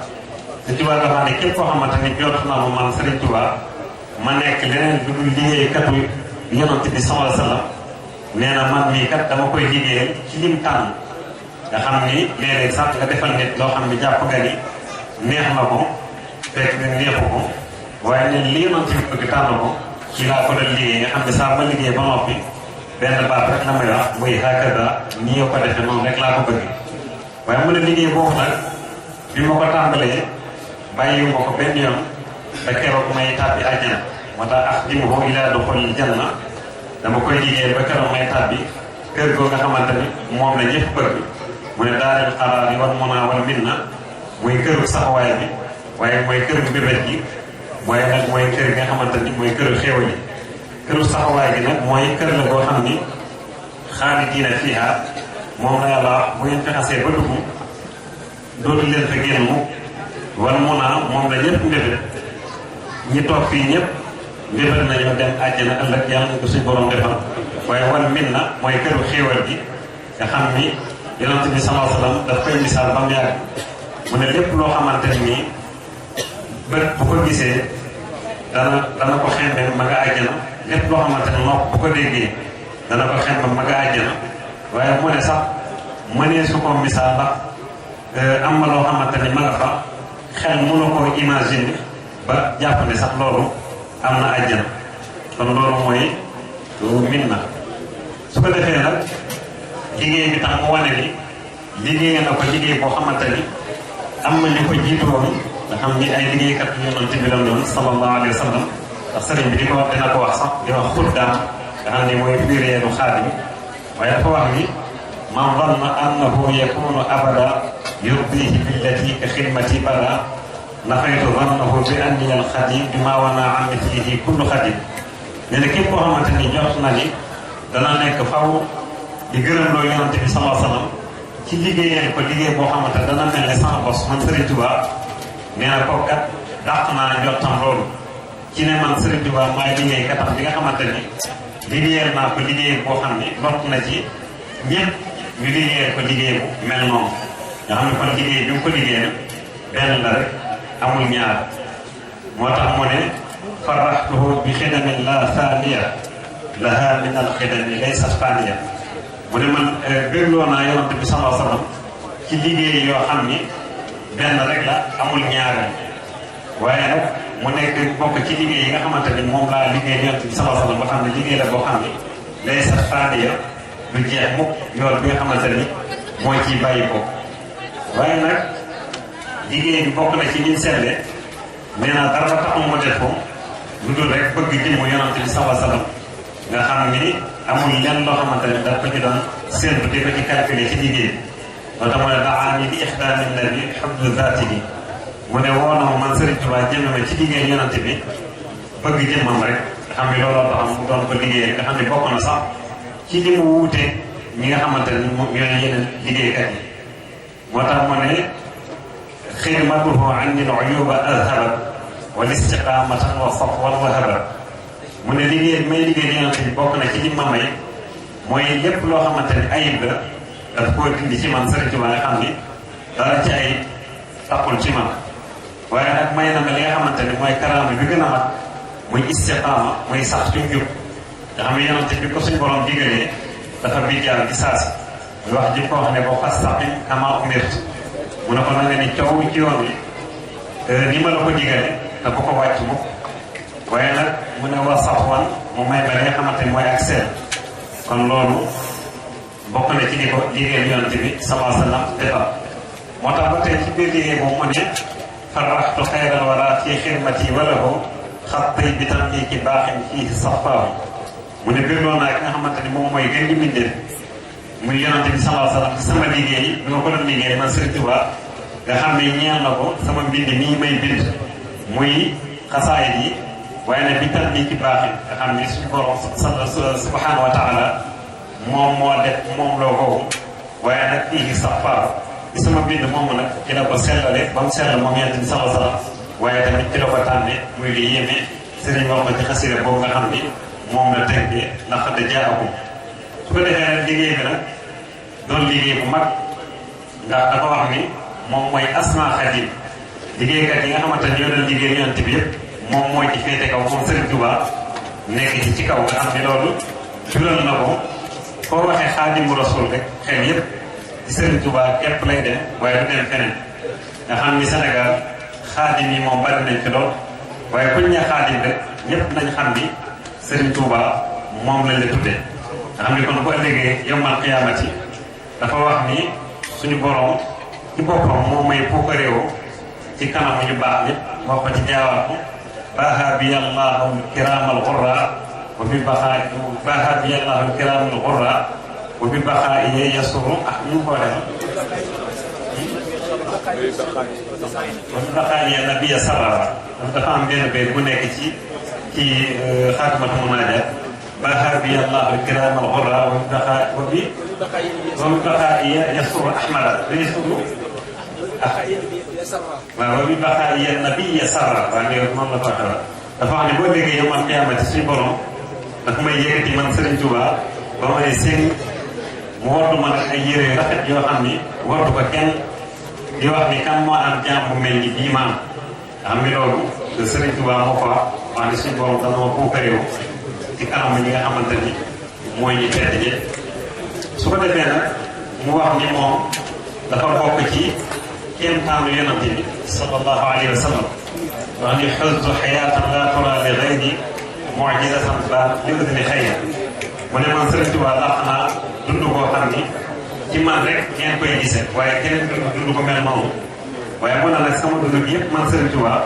te Tuubaa dafa ne képp koo xamante ni jot na ma man Sëriñ Tuubaa ma nekk leneen lu dul liggéeykatu yonante bi sallallahu alayhi wa sallam nee na man mii kat dama koy liggéeyal ci lim tànn nga xam ni léeg-léeg sax nga defal nit loo xam ne jàpp nga ni neex na ko fekk neexu ko waaye ne li yonante bi bëgg tànn ko ci laa ko doon liggéey nga xam ne saa ba liggéey ba noppi benn baat rek la may wax muy hakada nii nga ko defee noonu rek laa ko bëgg waaye mu ne liggéey boobu nag bi ma ko tàmbalee bàyyiwu ma ko benn yoon ba keroog may tàbbi àjjana moo tax axdimuhu ilaa duxulil janna dama koy liggéey ba keroog may tàbbi kër goo nga xamante ni moom la ñëpp bëgg mu ne daaril xaraari wal munaa wal minna muy këru saxawaay bi waaye mooy këru mbébét gi waaye nag mooy kër gi nga xamante ni mooy këru xéewal yi këru saxawaay gi nag mooy kër la goo xam ni xaalidiina fiihaa moom la yàlla wax bu ngeen fi xasee ba dugg dootu leen fa génn mu wal munaa moom la ñëpp mbébét ñi toog fii ñëpp mbébét nañu dem àjjana ëllëg yàlla na ko suñu borom defal waaye wal minna mooy këru xéewal gi nga xam ni yonent bi sallallahu alayhi wa sallam daf koy misaal ba mu yàgg mu ne lépp loo xamante ni bët bu ko gisee dana ko xembe ma nga àjjana lépp loo xamante ni nopp bu ko déggee dana ko xembe ma nga àjjana waaye mu ne sax mënee su ko misaal ndax am na loo xamante ni ma nga fa xel mënu koo imaginer ba jàpp ne sax loolu am na àjjana kon loolu mooy minna su ko defee nag liggéey bi tax mu wane ni liggéey na ko liggéey boo xamante ni am na ñu ko jiitu woon nga xam ni ay liggéeykat yonent bi doon doon sallallahu alayhi wa sallam ndax sëriñ bi dina ko wax sax di wax xuddaam nga xam ni mooy plurielu xaadim waaye dafa wax ni man zanna annahu yakunu abada yurdihi billati ka xidmati bada nafaytu zannahu bi anni al xadim bi ma wana an mithlihi kullu xadim nee na képp koo xamante ni jot na ni dana nekk faw di gërëm loo yonent bi sallallahu alayhi wa sallam ci liggéeyal ko liggéey boo xamante dana mel ne sama bos man Serigne Touba nee na kooku kat dàq naa njottam loolu ci ne man Serigne Touba maay liggéey katam bi nga xamante ni liggéeyal naa ko liggéey boo xam ne lott na ci ñëpp ñu liggéeyal ko liggéey bu mel noonu nga xam ne kon liggéey bi mu ko liggéeyal benn la rek amul ñaar moo tax mu ne farraxtuhu bi xidamin la thaniya laha min al xidami laysa thaniya mu ne man bégloo naa yonent bi sallallahu alayhi wa sallam ci liggéey yoo xam ni benn rek la amul ñaareel waaye nag mu nekk bokk ci liggéey yi nga xamante ni moom laa liggéey yonent bi sallallahu alayhi wa sallam boo xam ne liggéey la boo xam ni lay sax faadiya du jeex mukk yool bi nga xamante ni mooy ciy bàyyi ko waaye nag liggéey bi bokk na ci ñun seetle nee naa dara taxul mu def ko lu dul rek bëgg jëmm yonent bi sallallahu alayhi wa sallam nga xam ni amul lenn loo xamante ne daf ko ci doon séntu di ko ci calculer ci liggéey loolu tax mu ne daani bi ixdaami nabi xabdu zaati bi mu ne woo na ma man Serigne Touba jëme ma ci liggéey yonent bi bëgg jëmmam rek nga xam ni looloo tax mu doon ko liggéey nga xam ni bokk na sax ci li mu wuute ñi nga xamante ne moom ñooy yeneen liggéeykat yi moo tax mu ne xidmatuhu anni al-uyuba azhabat wal istiqamatan wa safwan wa habat mu ne liggéey may liggéey yonent bi bokk na ci li ma may mooy lépp loo xamante ne ayib la daf koo dindi ci man Serigne Touba nga xam ni dara ci ayib taxul ci man waaye nag may na ma li nga xamante ne mooy karaama bi gën a mat muy istiqaama muy sax ci njub nga xam ne yonent bi ko suñ borom digalee dafa bijjaal ci saasi muy wax ji ko wax ne ko fastaqim kama umirt mu ne ko na nga ni coow ci yoon wi ni ma la ko digalee te bu ko wàcc mukk waaye nag mu ne wa safwan mu may ma li nga xamante ni mooy ak seen kon loolu bokk na ci ni ko liggéeyal yonent bi sallallahu alayhi wa sallam defal moo tax ba tey ci biir liggéey boobu mu ne farraxtu xayral wara fi xidmati walahu xattay bi tam ci baaxin fii safaahu mu ne biir loolu naa ki nga xamante ni moom mooy gën di mbindee muy yonent bi sallallahu alayhi wa sallam ci sama liggéey bi ma ko doon liggéey man Serigne Touba nga xam ne ñeel na ko sama mbind nii may bind muy xasaayid yi waaye nag bi tam ci baaxin nga xam ni suñu borom subhanahu wa taala moom moo def moom loo ko waaye nag fii safaahu ci sama bind moomu nag ci la ko sellale ba mu sellal moom yonent bi sallallahu alayhi wa sallam waaye tamit ci la ko tànne muy li yéeme sëriñ wax ko ci xasida boobu nga xam ni moom la tënkee laqad jaakum su ko defee nag liggéey bi nag doon liggéey bu mag ndax dafa wax ni moom mooy asma xadim liggéeykat yi nga xamante ne ñoo doon liggéey yonent bi yëpp moom mooy ci féete kaw moom Serigne Touba nekk ci kaw nga xam ni loolu jural na ko foo waxee xaadimu rasul rek xel yëpp ci Serigne Touba képp lay dem waaye du dem feneen nga xam ni Sénégal xaadim yi moom bari nañ fi lool waaye kuñ ne xaadim rek ñëpp nañ xam ni Serigne Touba moom lañ la tuddee nga xam ni kon bu ëllëgee yawmal qiyaamati dafa wax ni suñu borom ci boppam moo may puukareewoo ci kanamu ñu baax ñëpp wax ko ci jaawaatu baaha bi allahu kiraamal xurra wa bi baxaa baaha bi allahu kiraamal xurra wa bi baxaa iye yasuru ñu ko defal wa bi baxaa iye nabiya sarara dafa am benn béy bu nekk ci xaatimatu munaajaat baaha bi allahu kiraamal xurra wa bi baxaa iye yasuru ahmada yasuru waaw wa bi baxaa iye nabiya sarara waaw léegi moom la ko waxee dafa wax ne boo déggee yawmal qiyaamati suñu borom dafa may yëkkati man Serigne Touba ba ma ne seen mu wartu ma nag ay yére yu rafet yoo xam ni wartu ko kenn di wax ni kan moo am jaam bu mel ni bii maam xam ni loolu Serigne Touba moo ko wax ni suñu borom dana ma puukareewu ci kanam ñi nga xamante ni mooy ñi tedd ñi su ko defee nag mu wax ni moom dafa bokk ci kéemtaanu yonent bi sallallahu alayhi wa sallam wax ni xultu xayaatan laa tura li gayri mucjizatan ba li udni xayr mu ne man Serigne Touba laa xanaa dund koo xam ni ci man rek ngeen koy gisee waaye keneen dund ko mel noonu waaye mu ne nag sama dund gi yëpp man Sëriñ Tuubaa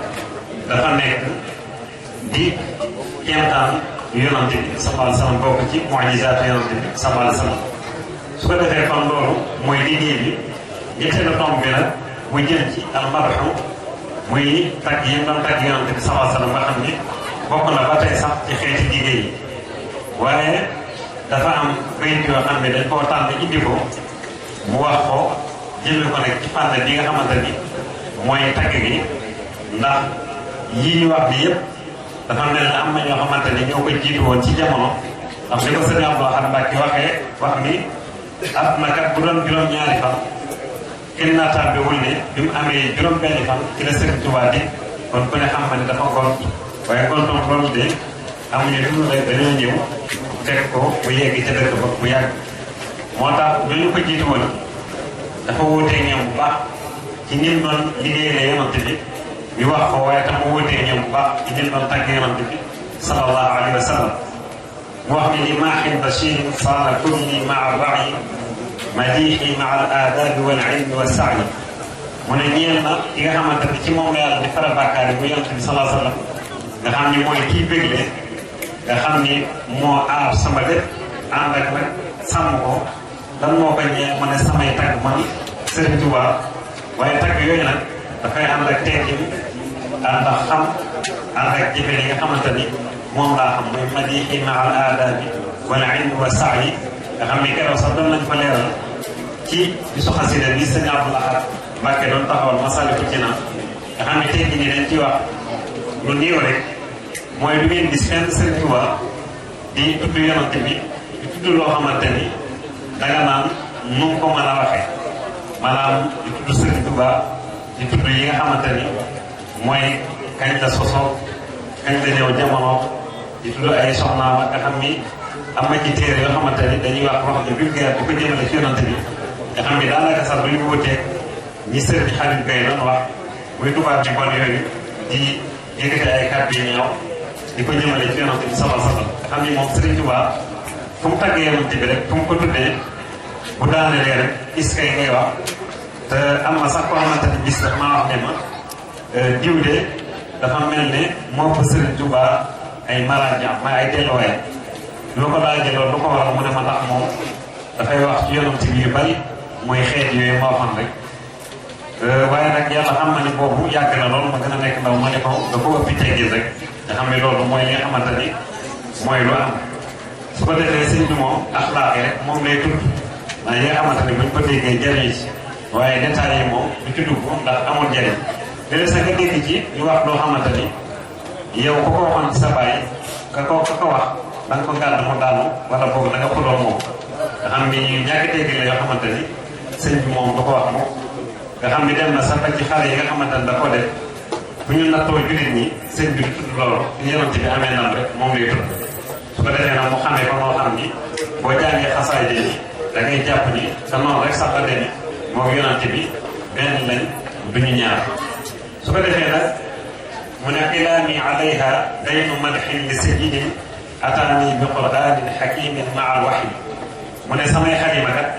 dafa nekk di kéemtaan yonante bi sallallahu alayhi wa sallam bokk ci mu'jizaatu yonante bi sallallahu alayhi wa sallam su ko defee kon loolu mooy liggéey bi ñetteelu tomb bi nag mu jëm ci almadhu muy tagg yi doon tagg yonante bi sallallahu alayhi wa sallam nga xam ni bokk na ba tey sax ci xeeti liggéey yi waaye dafa am bayit yoo xam ne dañ koo tànn indi ko mu wax ko jëme ko nag ci fànn bi nga xamante ni mooy tagg gi ndax yii ñu wax bi yëpp dafa mel ne am na ñoo xamante ni ñoo ko jiitu woon ci jamono ndax li ko sëñ Abdou Lahad Mbacké waxee wax ni àdduna kat bu doon juróom-ñaari fan kenn naataabewul ne bi mu amee juróom-benni fan ci la Sëriñ Tuubaa di kon ku ne xam ne dafa gont waaye gontoon loolu de amuñu lu dul rek dañoo ñëw fekk ko bu yegg ca dëkk ba bu yàgg moo tax ñooñu ko jiitu woon dafa wóotee ñoom bu baax ci nim doon liggéey la yonante bi ñu wax ko waaye tam mu wóotee ñoom bu baax ci nim doon tàgg yonante bi sallallahu alayhi wa sallam mu wax ni li maaxin bashirin saana kulli maa rayi madiixi maa al aadaabi wal ilmi wa saayi mu ne ñeel na ki nga xamante ni ci moom la yàlla di fara bàkkaar yi bu yonante bi sallallahu alayhi wa sallam nga xam ni mooy kii bégle nga xam ni moo aar sama lépp ànd ak nag sàmm ko lan moo ko ñee mu ne samay tagg man Sëriñ Tuubaa waaye tagg yooyu nag dafay ànd ak teggin ànd ak xam ànd ak jëfe li nga xamante ni moom laa xam mooy madiixi maa al aadaabi wal ilmi wa saayi nga xam ni keroog sax doon nañ fa leeral ci bisu xasida bi sëñ Abdou Lahad Mbacké doon taxawal Masaalikul Jinaan nga xam ne teggin yi dañ ci wax lu néew rek mooy du ngeen gis fenn Sëriñ Tuubaa di tudd yonante bi di tudd loo xamante ni danga naan nu ko mën a waxee maanaam di tudd Sëriñ Tuubaa di tudd yi nga xamante ni mooy kañ la sosoo kañ la ñëw jamono di tudd ay soxnaam nga xam ni am na ci téere yoo xamante ni dañuy wax wax ne vulgaire bu ko jëmale ci yonante bi nga xam ni daanaka sax duñu wuteeg ñi Sëriñ Xaliil Gay doon wax muy tubaab bi bon yooyu di yëkkati ay kàddu yu ñaaw di ko jëmale ci yonante bi sallallahu alayhi wa sallam nga xam ni moom Sëriñ Tuubaa fu mu tàggee yonante bi rek fu mu ko tuddee bu daanelee rek is kay ngay wax te am na sax koo xamante ni gis daf maa wax ne ma diw de dafa mel ne moo ko Sëriñ Tuubaa ay maraaja may ay delluwaay lu ko laajee loolu lu ko waral mu ne ma ndax moom dafay wax ci yonante bi yu bari mooy xeet yooyu moo xam rek waaye nag yàlla xam na ne boobu yàgg na loolu ma gën a nekk ndaw ma ne ko da ko ëppi teggin rek nga xam ne loolu mooy li nga xamante ni mooy lu am su ko defee sëñ bi moom axlaaq rek moom lay tudd ndax yi nga xamante ni buñ ko déggee jëriñ ci waaye détails yi moom du ci dugg ndax amul njëriñ léeg-léeg sax nga dégg ci ñu wax loo xamante ni yow ku ko waxoon ci sa bàyyi ka ko wax da nga ko gàdd mu daanu wala boobu da nga xuloo moom nga xam ni ñàkk dégg la yoo xamante ni sëñ bi moom du ko wax moom nga xam ni dem na sax ba ci xale yi nga xamante ni da ko def bu ñu nattoo jullit ñi sëñ bi tudd loolu ñu yonante bi amee ndam rek moom lay tudd su ko defee nag mu xamee ko moo xam ni boo jàngee xasaay de ni da ngay jàpp ni te noonu rek sax la demee moom yonante bi benn lañ duñu ñaar su ko defee nag mu ne xilaami alayha daynu madxin li sayyidin ataani bi qur'anin hakimin maa al wahyi mu ne samay xalima kat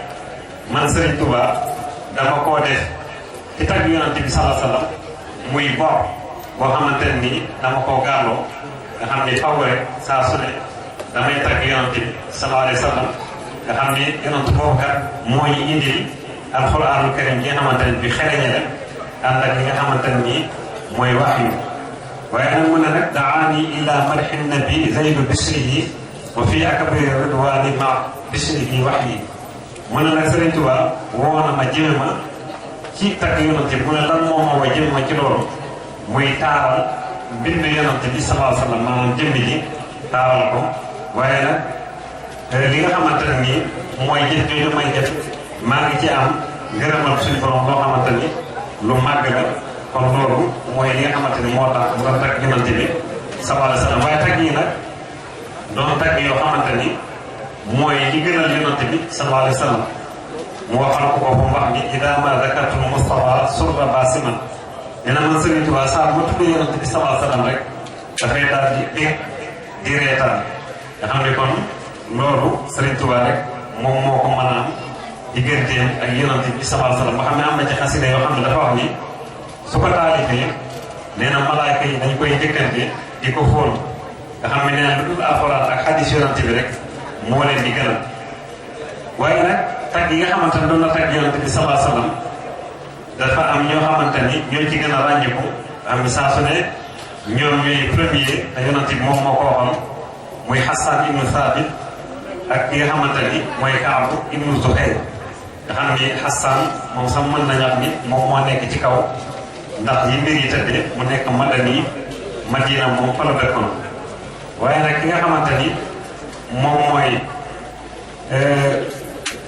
man Sëriñ Tuubaa dama koo def ci tagg yonante bi sallallahu alayhi wa sallam muy bor boo xamante ni dama koo gàlloo nga xam ni faw rek saa su ne damay tagg yonante bi sallallahu alayhi wa sallam nga xam ni yonante boobu kat moo ñu indil alxuraanul karim yi nga xamante ne bi xereñe la ànd ak li nga xamante ni mooy wax yu waaye nag mu ne nag daani ila madxi nabi zaydu bisrihi wa fii akbari ridwaani ma bisrihi wax yi mu ne nag Sëriñ Tuubaa woo na ma jëme ma ci tagg yonante bi mu ne lan moo ma woo jëme ma ci loolu muy taaral mbind yonante bi sallallahu alayhi wa sallam maanaam jëmmi ji taaral ko waaye nag li nga xamante ne nii mooy jëf jooju may def maa ngi ci am ngërëmal suñu borom loo xamante ni lu màgg la kon loolu mooy li nga xamante ni moo tax mu doon tagg yonante bi sallallahu alayhi wa sallam waaye tagg yi nag doon tagg yoo xamante ni mooy li gënal yonante bi sallallahu alayhi wa sallam mu waxal ko mu wax ni idaa ma dakartu Mustafa surra basiman nee na man Sëriñ Tuubaa saa ma tudd yonante bi sallallahu alayhi wa sallam rek dafay daal di dégg di reetaan nga xam ne kon loolu Sëriñ Tuubaa rek moom moo ko mën a am digganteem ak yonante bi sallallahu alayhi wa sallam ba xam ne am na ci xasida yoo xam ne dafa wax ni su ko taalifee nee na malaayka yi dañ koy njëkkante di ko fóon nga xam ne nee na lu dul alxuraan ak xadis yonante bi rek moo leen di gënal waaye nag tagg yi nga xamante ne doon na tagg yonante bi salaa sallam dafa am ñoo xamante ni ñoo ci gën a ràññiku am saa su ne ñoom ñooy premier te yonante bi moom moo ko waxoon muy Hassan ibnu Thabit ak ki nga xamante ni mooy Kaab ibnu Zuhayr nga xam ni Hassan moom sax mën nañu wax ni moom moo nekk ci kaw ndax yi mbir yi tëddee mu nekk madani Madina moom fa la dëkkoon waaye nag ki nga xamante ni moom mooy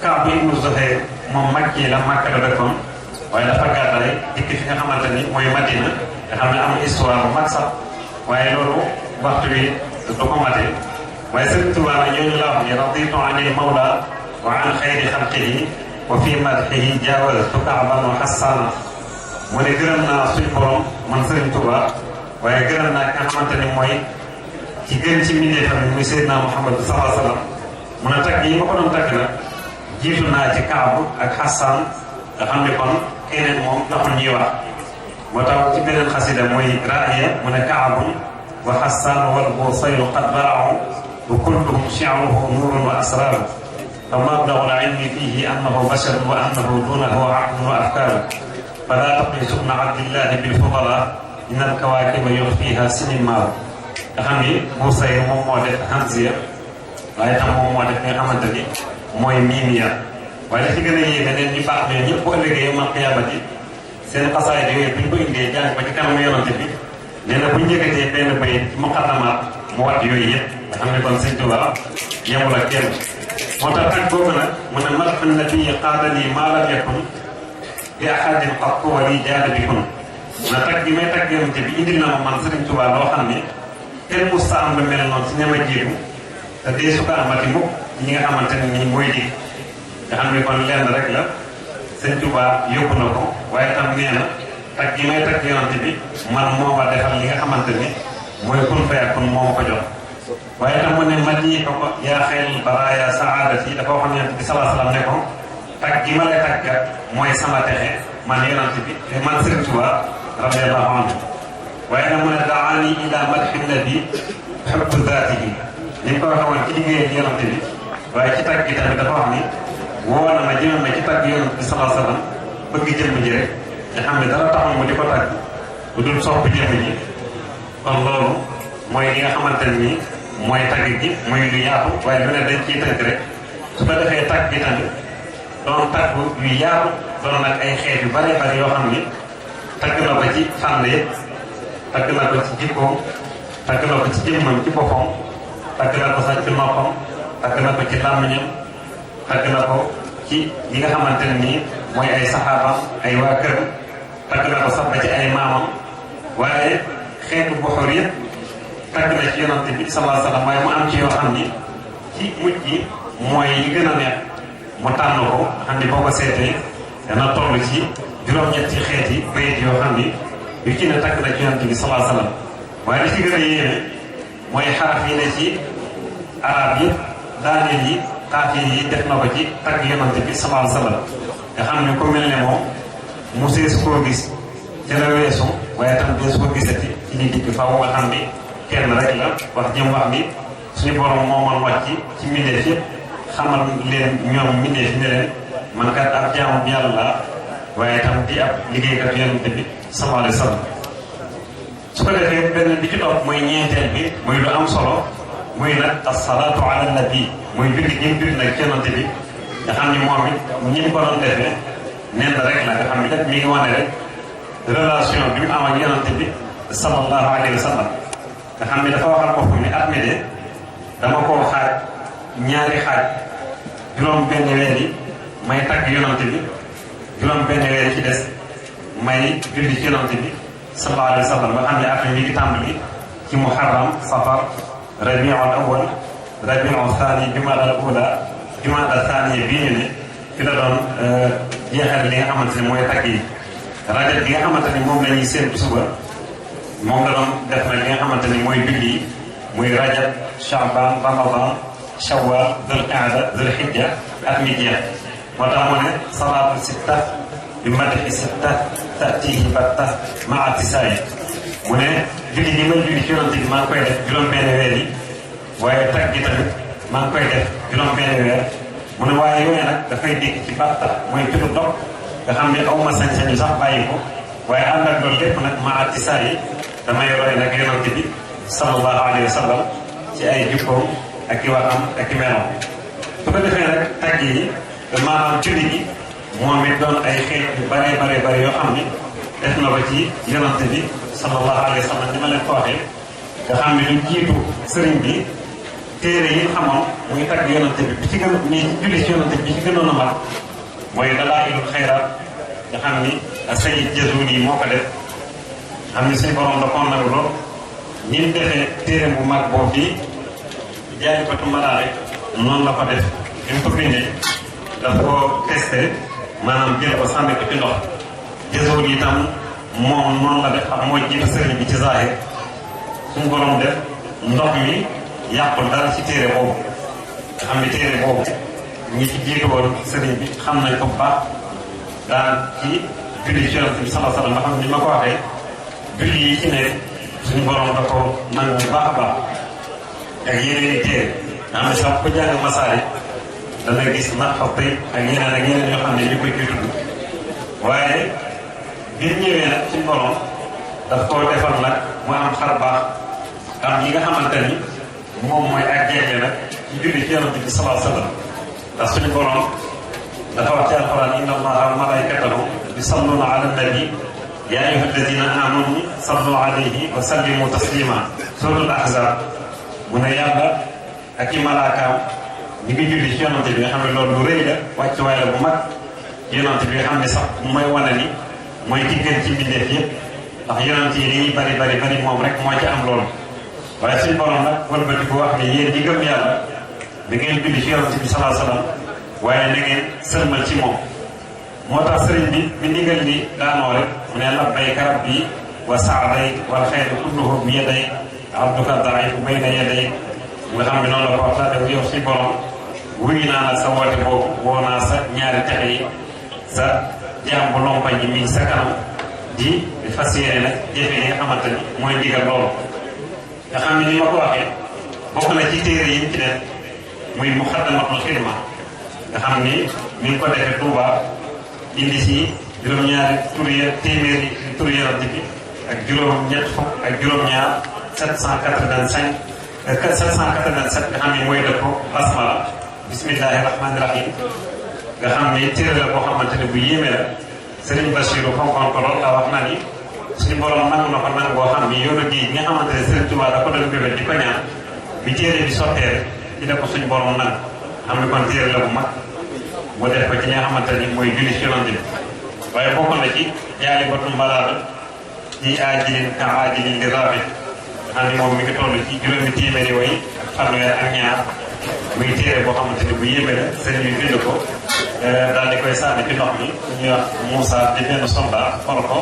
Kaab ibnu Zuhayr moom Makki la Makka la dëkkoon waaye dafa gàddaay dikk fi nga xamante ni mooy Madina nga xam ne am histoire bu mag sax waaye loolu waxtu bi du ko matee waaye Sëriñ Tuubaa la ñooñu la wax ni raditu anil mawla wa an xayri xalqihi wa fi madxihi jaawaztu Kaaban wa Hassana mu ne gërëm naa suñu borom man Sëriñ Tuubaa waaye gërëm naa ki nga xamante ni mooy ci gën ci mbindeefam muy Seydina Muhammad sallallahu alayhi wa sallam mu ne tagg yi ma ko doon tagg nag jiitu naa ci Kaab ak Hassan nga xam ne kon keneen moom taxul ñuy wax moo tax ci beneen xasida mooy raaya mu ne Kaabun wa Hassan wal Busayru qad bara'u wa kulluhum shi'ruhu nuurun wa asraaru fa mabda'u al-'ilmi fiihi annahu basharun wa annahu duunahu 'aqlun wa afkaaru falaa taqisu ibna Abdillahi bil-fudalaa inna al-kawaakiba yukhfiihaa sinimaaru nga xam ni Busayr moom moo def Hamziya waaye tam moom moo def nga xamante ni mooy miimiya waaye la ci gën a yéeme ne ñu baax ñoom ñëpp bu ëllëgee yawmal qiyaamati seen xasaayid yooyu bu ñu ko indee jàng ko ci kanamu yonante bi nee na bu ñu yëkkatee benn bayit ci muqaddamaat mu wat yooyu yëpp nga xam ne kon Sëñ Tuubaa yemul ak kenn moo tax tag boobu nag mu ne madhu nabii qaadali maa lam yakun bi ahadin qattu wa li jaada bikun na tag gi may tag yonante bi indil na ma man Sëriñ Tuubaa loo xam ne kenn musta am lu mel noonu si ñama jiitu te dee su ko amati mukk ñi nga xamante ne nii mooy dig nga xam ne kon lenn rek la Sëñ Tuubaa yóbbu na ko waaye tam nee na tag gi may tag yonante bi man moo ma defal li nga xamante ni mooy kun fayakun moo ma ko jox waaye tam mu ne ma ji ko yaa xel baraaya saadati dafa waxoon yonante bi salaa salaam ne ko tag gi ma lay tagga mooy sama texe man yonante bi te man Sëriñ Tuubaa radiyallahu anhu waaye nag mu ne daani ila madhi nabi hubbu zaatihi ni mu ko waxee woon ci liggéeyal yonante bi waaye ci tag gi tamit dafa wax ni woo na ma jëme ma ci tagg yonante bi salaa salaam bëgg jëmm ji rek nga xam ne dara taxul mu di ko tagg bu dul sopp jëmm ji kon loolu mooy li nga xamante ne nii mooy tagg gi mooy lu yaatu waaye lu ne dañ ciy tënk rek su ko defee tagg gi tamit doon tagg yu yaatu doon nag ay xeet yu bare bare yoo xam ni tagg na ko ci fànn yëpp tagg na ko ci jikkoom tagg na ko ci jëmmam ci boppam tagg na ko sax ci noppam tagg na ko ci làmmiñam tagg na ko ci yi nga xamante ne nii mooy ay saxaabam ay waa këram tagg na ko sax ba ci ay maamam waaye xeetu boxoor yëpp tagg na ci yonante bi sallallahu alayhi wa sallam waaye mu am ci yoo xam ni ci mujj gi mooy yi gën a neex mu tànn ko xam ni boo ko seetee dana toll ci juróom-ñetti xeeti bayit yoo xam ni yu ci ne tagg na ci yonante bi sallallahu alayhi wa sallam waaye li ci gën a yéeme mooy xaraf yi ne ci arab yëpp daaneel yi xaafi yi def na ko ci tagg yonante bi sallallahu alayhi wa sallam nga xam ne ku mel ne moom mu sees koo gis ca la weesu waaye tam dees ko gisati ci li dikk faaw nga xam ni kenn rek la wax jëm wax ni suñu borom moomal wàcc ci mbindeef yëpp xamal leen ñoom mbindeef ne leen man kat ab jaamu yàlla la waaye tam di ab liggéeykat yonante bi sallallahu alayhi wa sallam su ko defee benn bi ci topp mooy ñeenteel bi muy lu am solo muy nag asalaatu ala nabi muy julli gi mu julli nag ci yonante bi nga xam ni moom it ñi ko doon defee nen rek la nga xam ni mi ngi wane rek relation bi mu am ak yonante bi sallallahu alayhi wa sallam nga xam ni dafa waxal boppam ni at mi de dama koo xaaj ñaari xaaj juróom benn weer yi may tagg yonante bi juróom benn weer yi ci des may julli ci yonante bi sallallahu alayhi wa sallam nga xam ne at mi ngi tàmbali ci muharram safar rabiul awwal rabiul thani jumaada ula jumaada thaniya bii ñu ne fi la doon jeexal li nga xamante ne mooy tagg yi rajab bi nga xamante ni moom la ñuy séentu suba moom la doon def na li nga xamante ni mooy julli yi muy rajab shaaban ramadan shawwal dul qaada dul hijja at mi jeex moo tax mu ne salaatu sitta bi madhi sitta ta'tihi batta ma'a tisaay mu ne julli gi may julli ci yonent bi maa ngi koy def juróom-benn weer yi waaye tag gi tamit maa ngi koy def juróom-benn weer mu ne waaye yooyu nag dafay dégg ci batta mooy tuddu dog nga xam ne aw ma sañ-sañu sax bàyyi ko waaye ànd ak loolu lépp nag ma'a tisaay damay roy nag yonent bi sallallahu alayhi wa sallam ci ay jukkoom ak i waxam ak i meloom su ko defee nag tagg yi maanaam julli gi moom it doon ay xeet yu bare yoo xam ni def na ko ci yonante bi sallallahu alayhi wa sallam ni ma leen ko waxee nga xam ne lu jiitu sëriñ bi téere yi xamoon muy tagg yonante bi bi ci gën ni julli ci yonante bi ci gënoon a mag mooy Dalaa'ilul Xayraat nga xam ni Sayyid Jazuli moo ko def xam ni suñu borom da koo nangu lool ñi mu defee téere bu mag boobu bi jaay ko tumbalaa rek noonu la ko def bi mu ko bindee daf ko testé maanaam jël ko sànni ko ci ndox jësool yi itam moom noonu la def ak mooy jiitu sëriñ bi ci zahir suñu borom def ndox mi yàqul dara ci téere boobu nga xam ne téere boobu ñi ci jiitu woon sëriñ bi xam nañ ko bu baax daal ci julli ci yonent bi sallallahu alayhi wa sallam nga xam ne ni ma ko waxee julli yi ci nekk suñu borom da ko nangu bu baax a baax ak yeneen i téere nga xam ne sax ku jàng masaari dana gis naqati ak yeneen yoo xam ne ñu koy tudd waaye bi ñëwee nag suñu borom daf koo defal nag mu am xar baax am yi nga xamante ni moom mooy ak jeexe nag ci julli ci yonent bi sallallahu alayhi wa sallam ndax suñu borom dafa wax ci alquran inna allaha wa malaikatahu yusalluna ala nabi ya ayyuha alladina amanu sallu alayhi wa sallimu taslima suratul ahzab mu ne yàlla ak i malaakaam ñi ngi julli ci yonante bi nga xam ne loolu lu rëy la wàcc waay la bu mag yonante bi nga xam ne sax mooy wane ni mooy ki gën ci mbindeef yëpp ndax yonante yi dañuy bari moom rek moo ci am loolu waaye suñu borom nag wëlbati ko wax ne yéen ñi gëm yàlla da ngeen julli ci yonante bi sallallahu alayhi wasallam waaye na ngeen sëlmal ci moom moo tax sëriñ bi ndigal li daanoo rek mu ne labbayka rabbi wa sa'day wal xayru kulluhu bi yaday abduka daifu bayna yaday nga xam ne noonu la ko wax daa def yow si borom wuyu naa la sa woote boobu woo naa sa ñaari texe yi sa jaam bu lompañ yi mi ngi sa kanam di fas yéene nag jëfe li nga xamante ni mooy ndigal loolu nga xam ne ni ma ko waxee bokk na ci téere yi ci def muy muxaddamatul xidma nga xam ni mi ngi ko defee Touba indi si juróom-ñaari téeméeri tur yonent bi ak juróom-ñett fukk ak juróom-ñaar 787 nga xam ne mooy def ko basmala bismillahi rahmani rahim nga xam ne téere la boo xamante ne bu yéeme la Serigne Bassirou fonkoon ko lool la wax na ni suñu borom nangu na ko nangu boo xam ni yoonu géej nga xamante ne Serigne Touba da ko doon bébé di ko ñaan bi téere bi sottee rek ci def ko suñu borom nangu xam ne kon téere la bu mag mu def ko ci nga xamante ni mooy julli ci yonent bi waaye bokk na ci jaali batu mbalaada ci aajilin ka aajilin li raabi xam ne moom mi ngi toll ci juróomi téeméeri way ak fanweer ak ñaar muy téere boo xamante ni bu yéeme la sëriñ bi bind ko daal di koy sànni ci ndox mi ñuy wax Moussa di benn soldat xool ko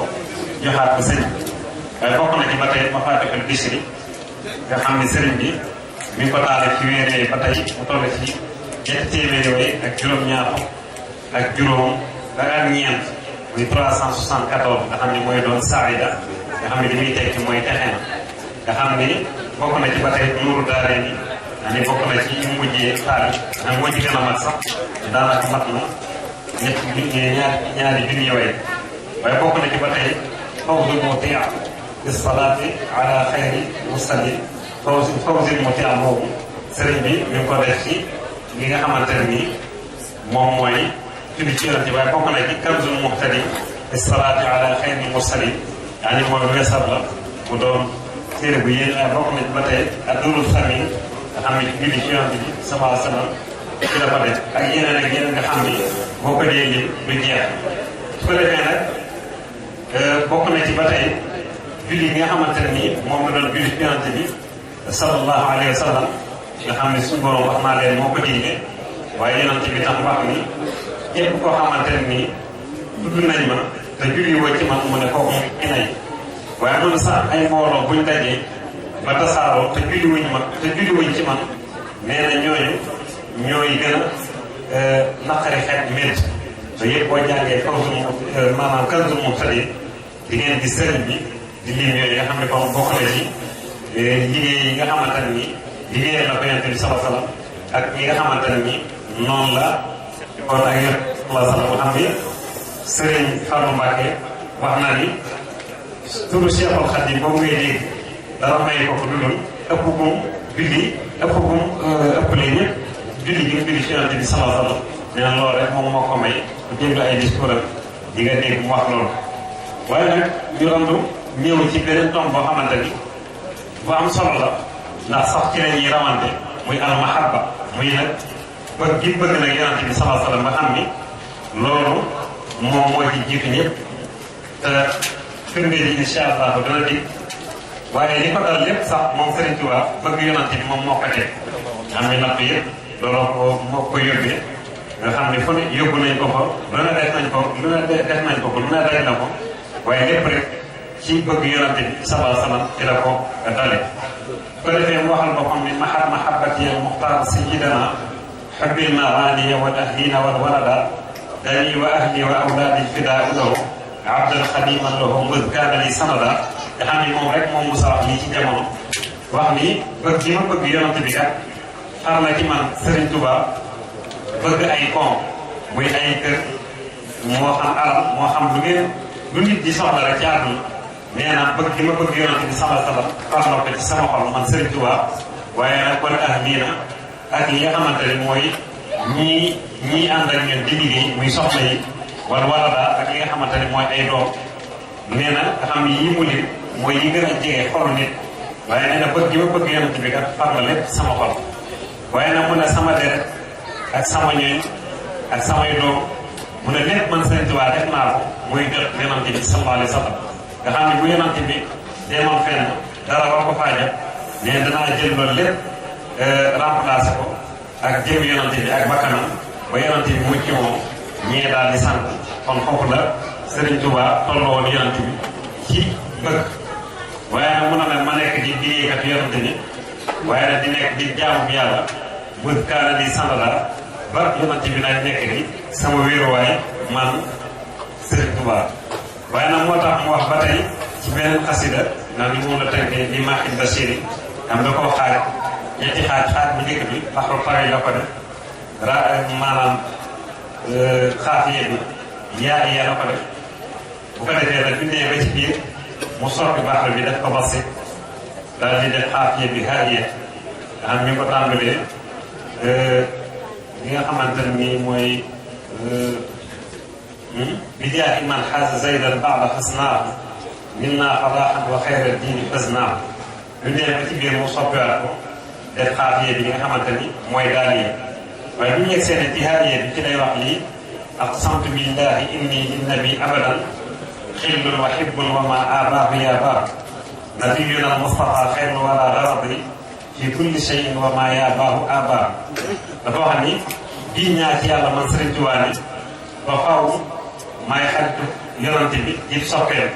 joxaat ko sëriñ waaye bokk na ci ba tey Mafatihul Bichri nga xam ne sëriñ bi mi ngi ko taale ci weer yooyu ba tey mu toll ci ñetti téeméeri way ak juróom-ñaar ak juróom ak ñeent muy 374 nga xam ne mooy doon saida nga xam ne li muy tekki mooy texe na nga xam ni bokk na ci ba tey nuuru daare ni bokk na ci mujjee taal ak moo ci gën a mat sax daanaka mat na ñaari junni way waaye bokk na ci ba tey fawzul mutia bi salaati ala xayri musalli fawzul mutia boobu sëriñ bi mi ngi ko def ci li nga xamante ne nii moom mooy julli ci yonent waaye bokk na ci kanzul muhtadi bi salaati ala xayri musalli yaa ni mooy weesar la mu doon téere bu yéen waaye bokk na ci ba tey ak durul samin nga xam ne julli ci yonent bi sallallahu alayhi wa sallam ci la ko def ak yeneen nga xam ni boo ko dee lim du jeex su ko defee nag bokk na ci ba tey julli bi nga xamante ne nii moom la doon julli ci yonent bi sallallahu alayhi wa sallam nga xam ne suñu borom wax naa leen moo ko digle waaye yonent bi tam wax ni képp koo xamante ne nii tudd nañ ma te julli woo ci man mu ne kooku mu inay waaye noonu sax ay mbooloo buñ dajee ba tasaaroo te julli wuñ ci man nee na ñooñu ñooy gën a naqari xeet métti te yëpp boo jàngee maanaam Kanzul Muhtadi di ngeen gis sëriñ bi di lim yooyu nga xam ne comme bokk na ci liggéey yi nga xamante ne nii liggéeyal na ko Yonent bi sallallahu alayhi wasallam ak ñi nga xamante ne nii noonu la kon ak yëpp sallallahu alayhi wasallam mu xam ni sëriñ Fallou Mbacké wax na ni turu Cheikhul Khadim boobu ngay dégg dara may ko ko dundul ëpp gum julli ëpp gum ëppale ñëpp julli gi julli ci Yonent bi sallallahu alayhi wasallam nee na loolu rek moom moo ko may bu déglu ay discours am di nga dégg mu wax loolu waaye nag ñu randu ñëw ci beneen tomb boo xamante ni bu am solo la ndax sax ci la ñuy rawante muy al mahabba muy nag bëgg gi bëgg nag Yonent bi sallallahu alayhi wasallam nga xam ni loolu moom moo ci jiitu ñëpp te firnde ji incha allah dana dig waaye li ko dal lépp sax moom Serigne Touba bëgg Yonent bi moom moo ko teg xam ni natt yëpp looloo ko moo ko yóbbee nga xam ni fu ne yóbbu nañ ko fa lu ne def nañ ko lu ne def nañ ko lu ne daj na ko waaye lépp rek ci bëgg Yonent bi sallallahu alayhi wasallam ci la ko dale ko defee mu waxal boppam ni mahabbati al muxtaar sayyidina xubbil maganiya wal ahlina wal walada dani wa ahli wa awlaadi fidaa lahu abdal xadiman lahu mud kaana li sanada nga xam ni moom rek moom Moussa wax lii ci jamono wax ni bëgg gi ma bëgg Yonent bi kat xar na ci man Serigne Touba bëgg ay koom muy ay kër moo xam alal moo xam lu nit di soxla rek ci àdduna nee na bëgg gi ma bëgg Yonent bi sallallahu alayhi wasallam xar na ko ci sama xol man Serigne Touba waaye nag wala ahliina ak yi nga xamante ne mooy ñii ànd ak ñun di liggéey muy soxla yi wala walada ak yi nga xamante ne mooy ay doom nee na nga xam ni yi mu lim mooy yi gën a jege xolu nit waaye nee na bëgg gi ma bëgg Yonent bi kat far na lépp sama xol waaye nag mu ne sama deret ak sama ñooñ ak samay doom mu ne lépp man Serigne Touba def naa ko muy jot Yonent bi sallallahu alayhi wasallam nga xam ne bu Yonent bi demoon fenn dara war ko faaja nee danaa jël loolu lépp remplacé ko ak jëm Yonent bi ak bakkanam ba Yonent bi mucc moom ñee daal di sant kon foofu la Serigne Touba tolloo woon Yonent bi ci bëgg waaye nag mun na nag ma nekk di liggéeykat Yonent bi waaye nag di nekk di jaamu yàlla bët kaana di sandala ba Yonent bi nag nekk di sama wéeruwaay man Serigne Touba waaye nag moo tax mu wax ba tey ci beneen xasida ndax ni moom la tënkee di Mahid Bachiri am da koo xaaj ñetti xaaj bu njëkk bi baxru pare la ko def maanaam xaafiye bi yaa la ko def bu ko defee nag bi nee ba ci biir mu soppi baxru bi def ko basi daal di def xaafiye bi haaye nga xam ñu ko tàmbalee li nga xamante ne nii mooy bi jaahi man xaasa zaydan baada xasnaahu minna fadaaxan wa xayra diini fasnaahu lu nee ba ci biir mu soppiwaat ko def xaafiye bi nga xamante ni mooy daal yi waaye bu ñu yegg seen ci haaye bi ci lay wax lii aqsamtu billahi inni linnabi abadan xillun wa hibbun wa ma abaahu ya baab nabiyuna almustafa xayrul wala garadi fi kulli shay'in wa ma ya baahu abaa dafa wax ni bii ñaa ci yàlla man Serigne Touba ni ba faaw maay xaritu Yonent bi di soppeem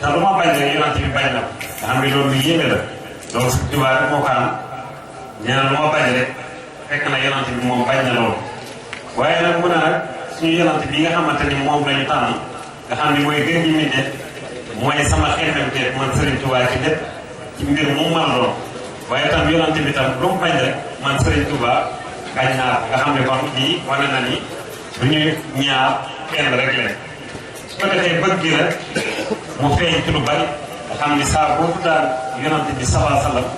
te lu ma bañ rek Yonent bi bañ na ko nga xam ne loolu lu yéeme la loolu Serigne Touba rek moo ko am nee na lu ma bañ rek fekk na Yonent bi moom bañ na loolu waaye nag mu ne nag suñu Yonent bi nga xamante ni moom lañu tànn nga xam ni mooy gën ñu mi def mooy sama xemmemteef man Serigne Touba ci lépp ci mbir mu mën lool waaye tam Yonent bi tam lu mu bañ rek man Serigne Touba bañ naa nga xam ne kon lii wane na ni bu ñuy ñaar kenn rek leen su ko defee bëgg gi rek mu feeñ ci lu bari nga xam ni saa boobu daal Yonent bi sallallahu alayhi wasallam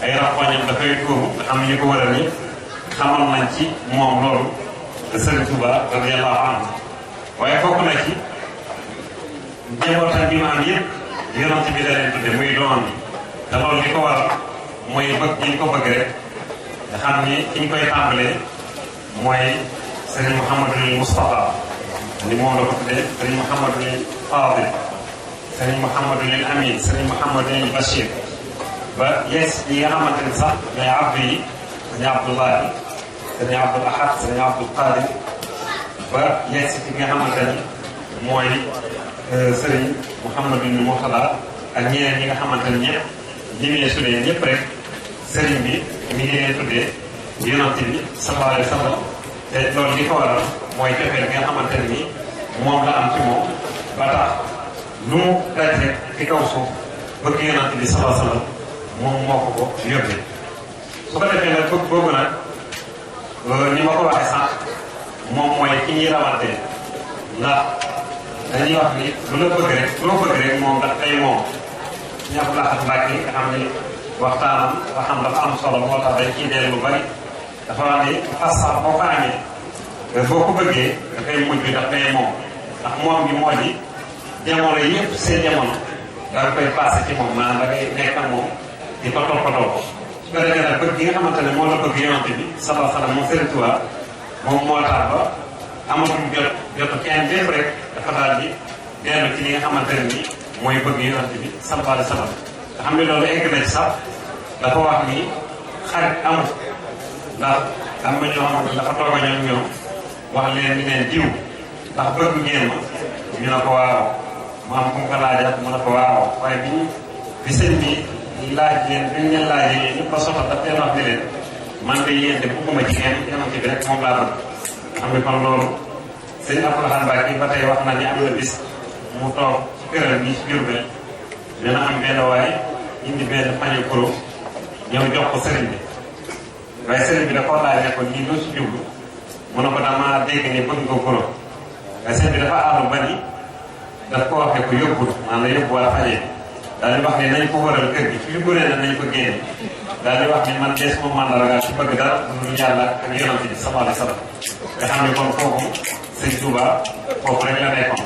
ay rappoñam dafay góobu nga xam ne ñu ko waral ñëpp xamal nañ ci moom loolu de Serigne Touba radiyallahu anhu waaye bokk na ci njabootam bi ma am yëpp Yonent bi la leen tudde muy doomam bi te loolu li ko waral mooy bëgg gi ñu ko bëgg rek nga xam ni ki ñu koy tàmbalee mooy Serigne Mouhamadul Moustapha ni moom la ko tuddee Serigne Mouhamadul Fadil Serigne Mouhamadul Amin Serigne Mouhamadul Bachir ba yees yi nga xamante ni sax ñooy abdu yi Serigne Abdoulahi Serigne Abdoul Ahad Serigne Abdoul Qadir ba yees ci nga xamante ni mooy Serigne Mouhamadul Mourtada ak ñeneen ñi nga xamante ni ñëpp limee su dee ñëpp rek Serigne bi mi ngi leen tuddee Yonent bi sallallahu alayhi wa sallam te loolu li ko waral mooy cofeel gi nga xamante ni moom la am ci moom ba tax lu mu daj rek ci kaw suuf bëgg yonent bi sallallahu alayhi wasallam moom moo ko yóbbee su ko defee nag bëgg boobu nag ni ma ko waxee sànq moom mooy ki ñuy rawante ndax dañuy wax ni lu la bëgg rek loo bëgg rek moom daf tey moom ñàpp laaxat Mbàkke nga xam ni waxtaanam nga xam dafa am solo moo tax dañ ciy dellu lu bari dafa wax ni fas sax boo ko amee boo ko bëggee dafay mujj daf tey moom ndax moom gi moo di jamono yëpp seen jamono da nga koy passé ci moom maanaam da ngay nekk ak moom di ko toppatoo su ko defee nag bëgg gi nga xamante ne moo la bëgg yonante bi sallallahu alayhi wasallam moom Sëriñ Tuubaa moom moo tax ba amatul jot kenn def rek dafa daal di dellu ci li nga xamante ne ni mooy bëgg yonante bi sallallahu alayhi wasallam nga xam ne loolu egg na ci sax dafa wax ni xarit amul ndax am na ñoo xamante dafa toog a ñoom wax leen ni leen diw ndax bëgg ngeen ma ñu ne ko waaw mu am ku mu ko laajal mu ne ko waaw waaye bi sëñ bi laaj leen bi ñu leen laajee ñu ko soxla daf leen wax ni leen man de yéen de bëgguma ci kenn yonante bi rek moom laa bëgg xam nga kon loolu sëñ Abdourahmane Mbacké ba tey wax na ni am na bis mu toog ci këram gi ci Jurbel dina am benn waaye indi benn pañe kuro ñëw jox ko sëriñ bi waaye sëriñ bi da koo laaj ne ko lii loo ci jublu mu ne ko dama dégg ni bëgg nga kuro waaye sëriñ bi dafa àllu ba ni daf ko wax ne ko yóbbul maanaam yóbbu wala pañe daal di wax ne nañ ko waral kër gi fi guree na nañ ko génne daal di wax ni man de suma mandarga ci bëgg dara lu yàlla ak yonent bi sallallahu alayhi wasallam nga xam ne kon foofu sëñ Touba foofu rek la nekkoon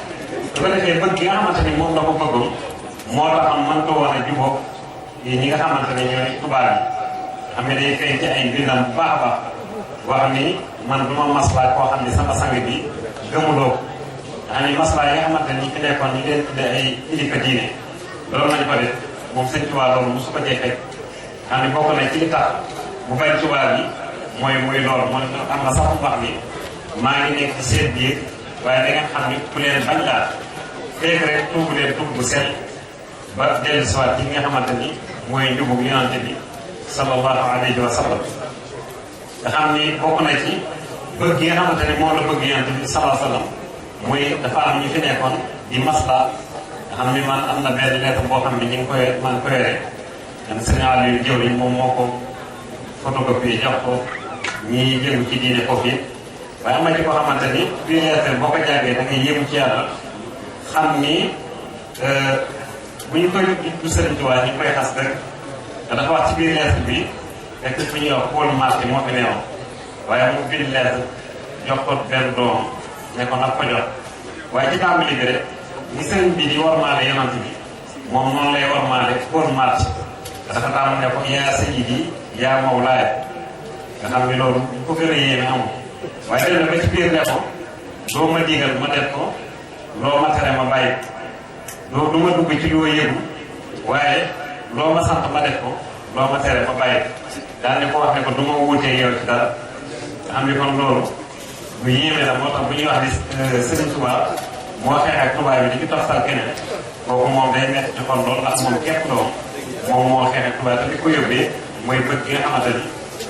su ko defee bëgg gi nga xamante ni moom la ko bëggoon moo tax am mën ko woon a jubóog yi ñi nga xamante ne ñooy tubaab yi xam ne day feeñ ci ay mbindam bu baax a baax wax ni man du ma maslaa koo xam ne sama sang bi gëmuloo nga xam ne maslaa yi nga xamante ni fi nekkoon ñu leen tuddee ay kilifa diine loolu lañ ko def moom sëñ Touba loolu mosu ko cee fekk xam ne bokk na ci li tax bu bañ tubaab yi muy loolu mooy am na sax mu wax ni maa ngi nekk ci seen biir waaye da ngeen xam ni ku leen bañ laa fekk rek tuubu leen tuub bu sell ba dellu si waat yi nga xamante ni mooy njubug yonante bi sallallahu alayhi wa sallam nga xam ni bokk na ci bëgg yi nga xamante ni moom la bëgg yonante bi sallallahu alayhi wa sallam muy dafa am ñu fi nekkoon di masla nga xam ni man am na benn lettre boo xam ne ñu ngi koy man ko yore am sëñ Aliou jëwriñ moom moo ko photocopie jox ko ñi jëngu ci diine foofu yëpp waaye am na ci ko xamante ni biir lettre boo ko jàngee da ngay yéemu ci yàlla xam ni bu ñu koy du Sëriñ Tuubaa ñu koy xas rek te dafa wax ci biir lettre bi fekk fu ñuy wax Paul Marty moo fi newoon waaye mu bind lettre jox ko benn doom ne ko nag ko jot waaye ci tàmbali bi rek ni sëriñ bi di wormaale yonent bi moom noonu lay wormaale Paul Marty dafa tàmm ne ko yaa sayyidi yaa mawlaaya nga xam ni loolu bu ko gën a yéeme amul waaye dem na ba ci biir ne ko loo ma digal ma def ko loo ma tere ma bàyyi loolu du ma dugg ci loo yëgu waaye loo ma sant ma def ko loo ma tere ma bàyyi daal ne ko wax ne ko du ma wutee yow ci dara nga xam ni kon loolu bu yéeme la moo tax bu ñuy wax ni Sëriñ Tuubaa moo xeex ak tubaab bi di ci toftal keneen kooku moom day nekk ci kon loolu ndax moom képp doom moom moo xeex ak tubaab te li ko yóbbee mooy bëgg gi nga xamante ni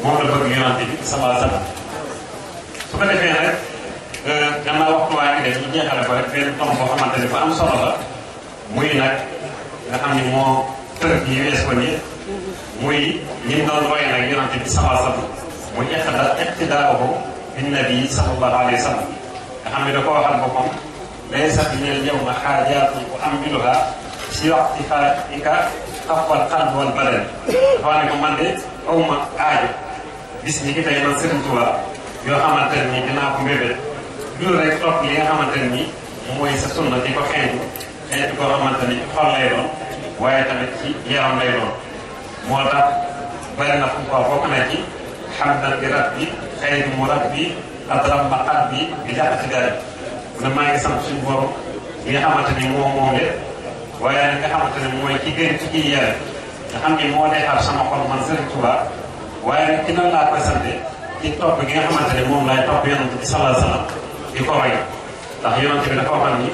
moom la bëgg yonante bi sallallahu alayhi wasallam su ko defee nag gannaaw waxtu waa ngi def ñu jeexale ko rek benn tomb boo xamante ni fa am solo la muy nag nga xam ni moo tër yi wees ko nii muy ñi doon roye nag yonante bi sallallahu alayhi wasallam muy iqtidaahu bin nabi sallallahu alayhi wasallam nga xam ne da ko waxal boppam laysa minal yawma xaajaatun u'ammiluha si waqtifaaika afwal qalbi wal badan dafa wax ne ko man de awma aajo bis ñi ki tey man Sëriñ Tuubaa yoo xamante ne nii dinaa ko mbébét dul rek topp li nga xamante ne nii mooy sa sunna di ko xeetu koo xamante ni xol lay doon waaye tamit ci yaram lay doon moo tax bari na fu ko bokk na ci hamdan bi rabbi xayri murabbi adramma qalbi bi jàppati gari ne maa ngi sant suñu borom li nga xamante ni moom de waaye nag nga xamante ne mooy ki gën ci kii yare nga xam ni moo defar sama xol man Sëriñ Tuubaa waaye nag ci nan laa koy sante ci topp gi nga xamante ne moom laay topp yonent bi sallallahu alayhi wasallam di ko roy ndax yonent bi dafa waxal ni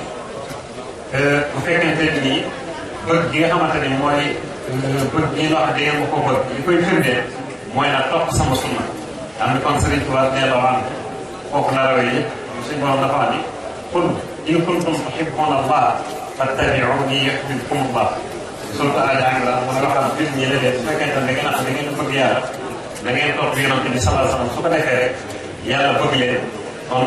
bu fekkente ni bëgg gi nga xamante ne mooy bëgg gi nga xam ne da ngeen ma ko bëgg li koy firndeel mooy nag topp sama sunna am ni kon Sëriñ Tuubaa delloo am foofu la rawee yëpp suñu borom dafa wax ni qul in kuntum tuhibbuna Allah fattabi'uni yuhbibkum Allah surtout Aali Imraan mu ne waxal nit ñi ne leen su fekkente ne da ngeen bëgg yàlla da ngeen topp yonent bi sallallahu alayhi wasallam su ko defee rek yàlla bëgg leen kon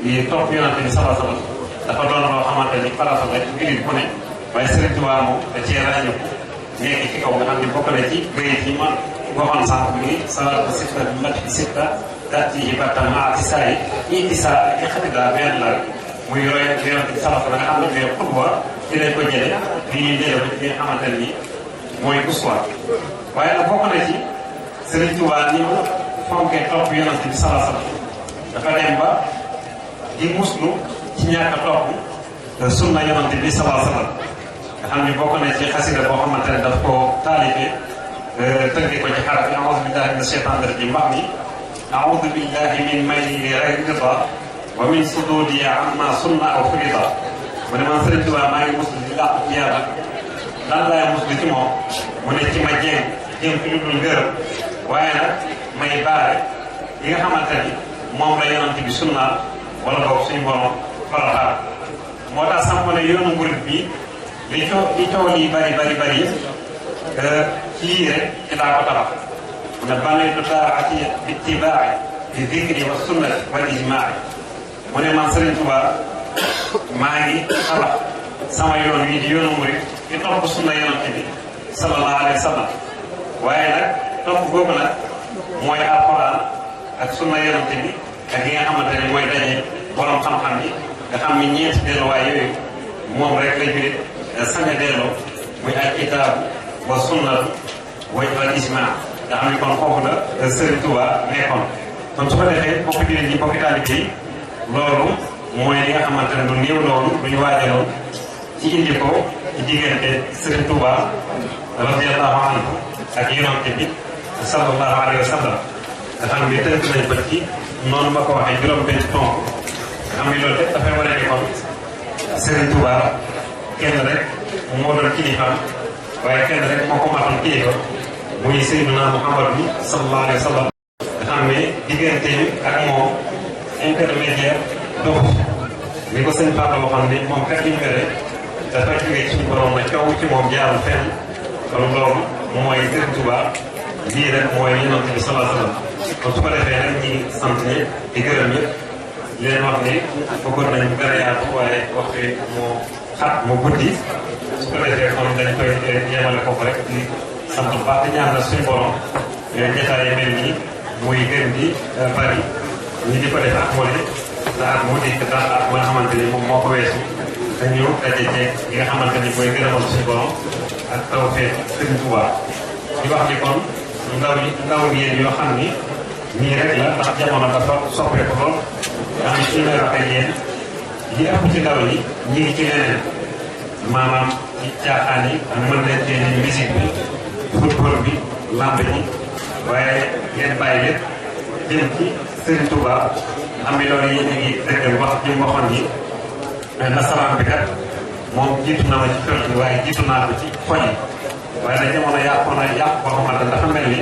li topp yonent bi sallallahu alayhi wasallam dafa doon loo xamante ni farata la ci jullit bu ne waaye Sëriñ Tuubaa moom da cee ràññu nekk ci kaw nga xam ne bokk na ci bayit yi ma waxoon sànq bi salaatu sitta bi mat sitta taati ibatan maa ci saa yi itisa ak xatida benn la muy yooyu yonent bi sallallahu alayhi wasallam nga xam ne mais xutba ci lañ ko jële li ñuy jële ko ci li nga xamante ni mooy uswa waaye nag bokk na ci Sëriñ Tuubaa ni mu fonkee topp yonent bi sallallahu alayhi wasallam dafa dem ba di muslu ci ñàkk a topp sunna yonent bi sallallahu alayhi wasallam nga xam ni bokk na ci xasida boo xamante ne daf ko taalife tënki ko ci xaraf yi a'uuzu billahi mina shaytaani rajiim wax ni a'uuzu billahi min mayli li ghayri rida wa min sududi amma sunna aw frida mu ne man Sëriñ Tuubaa maa ngi muslu di làq ci yàlla lan laay muslu ci moom mu ne ci ma jéem ci lu dul ngërëm waaye nag may baare yi nga xamante ni moom la yonent bi sunnaal wala boog suñu borom farataal moo tax sax mu ne yoonu murit bi li coow lii bari yëpp ci rek ci laa ko tabax mu ne banaytu taa'ati bi ittibaa'i bi dikri wa sunnati wal ijmaa'i mu ne man Sëriñ Tuubaa maa ngi tabax sama yoon wi di yoonu murit di topp sunna yonent bi sallallahu alayhi wa sallam waaye nag topp boobu nag mooy alxuraan ak sunna yonent bi ak yi nga xamante ne mooy daje borom xam-xam yi nga xam ni ñeenti delluwaay yooyu moom rek la jurit sañ a delloo muy al kitaab wa sunnatu wal ijmaa nga xam ni kon foofu la Sëriñ Tuubaa nekkoon kon su ko defee bokk jullit ñi bokk taalibe yi loolu mooy li nga xamante ne lu néew loolu lu ñu waajaloon ci indi ko ci diggante Sëriñ Tuubaa radiyallahu anhu ak yonent bi sallallahu alayhi wa sallam nga xam ni tënk nañ ko ci noonu ma ko waxee juróom-benn tonk nga xam ni loolu lépp dafay wane ni kon Sëriñ Tuubaa kenn rek moo doon kilifaam waaye kenn rek moo ko matoon kilifa muy Seydina Muhammadu sallallahu alayhi wa sallam nga xam ne diggante ak moom intermédiaire doxu ni ko sëñ Papa waxoon ni moom kat li mu yore dafa jógee ci suñu borom na coow ci moom jaarul fenn kon loolu mooy Sëriñ Tuubaa lii rek mooy yonent bi sallallahu alayhi wa sallam kon su ko defee rek ñi sant ñëpp di gërëm ñëpp leen wax ni bëggoon nañ gën a yaatu waaye waxtu moo xat mu guddi su ko defee kon dañ koy yemale foofu rek di sant bu baax di ñaanal suñu borom jotaay yi mel nii muy gën di bari ñi di ko def ak moo ne daal moo dikk daal ak nga xamante ni moom moo ko weesu dañu daje ceeg yi nga xamante ni mooy gërëmal suñu borom ak tawfeex Sëriñ Tuubaa di wax ni kon ndaw yéen yoo xam ni nii rek la ndax jamono dafa soppeeku lool nga xam ne suñu may waxee yéen li ëpp ci ndaw yi ñi ngi ci leneen maanaam ci caaxaan yi ak mën leen cee ni musique bi football bi lamb ji waaye ngeen bàyyi lépp jëm ci Sëriñ Tuubaa xam ne loolu yéen a ngi dëggal wax ji mu waxoon ni nasaraan bi kat moom jiitu na ma ci kër gi waaye jiitu naa ko ci foñ yi waaye nag jamono yàqu na yàqu boo xamante ne dafa mel ni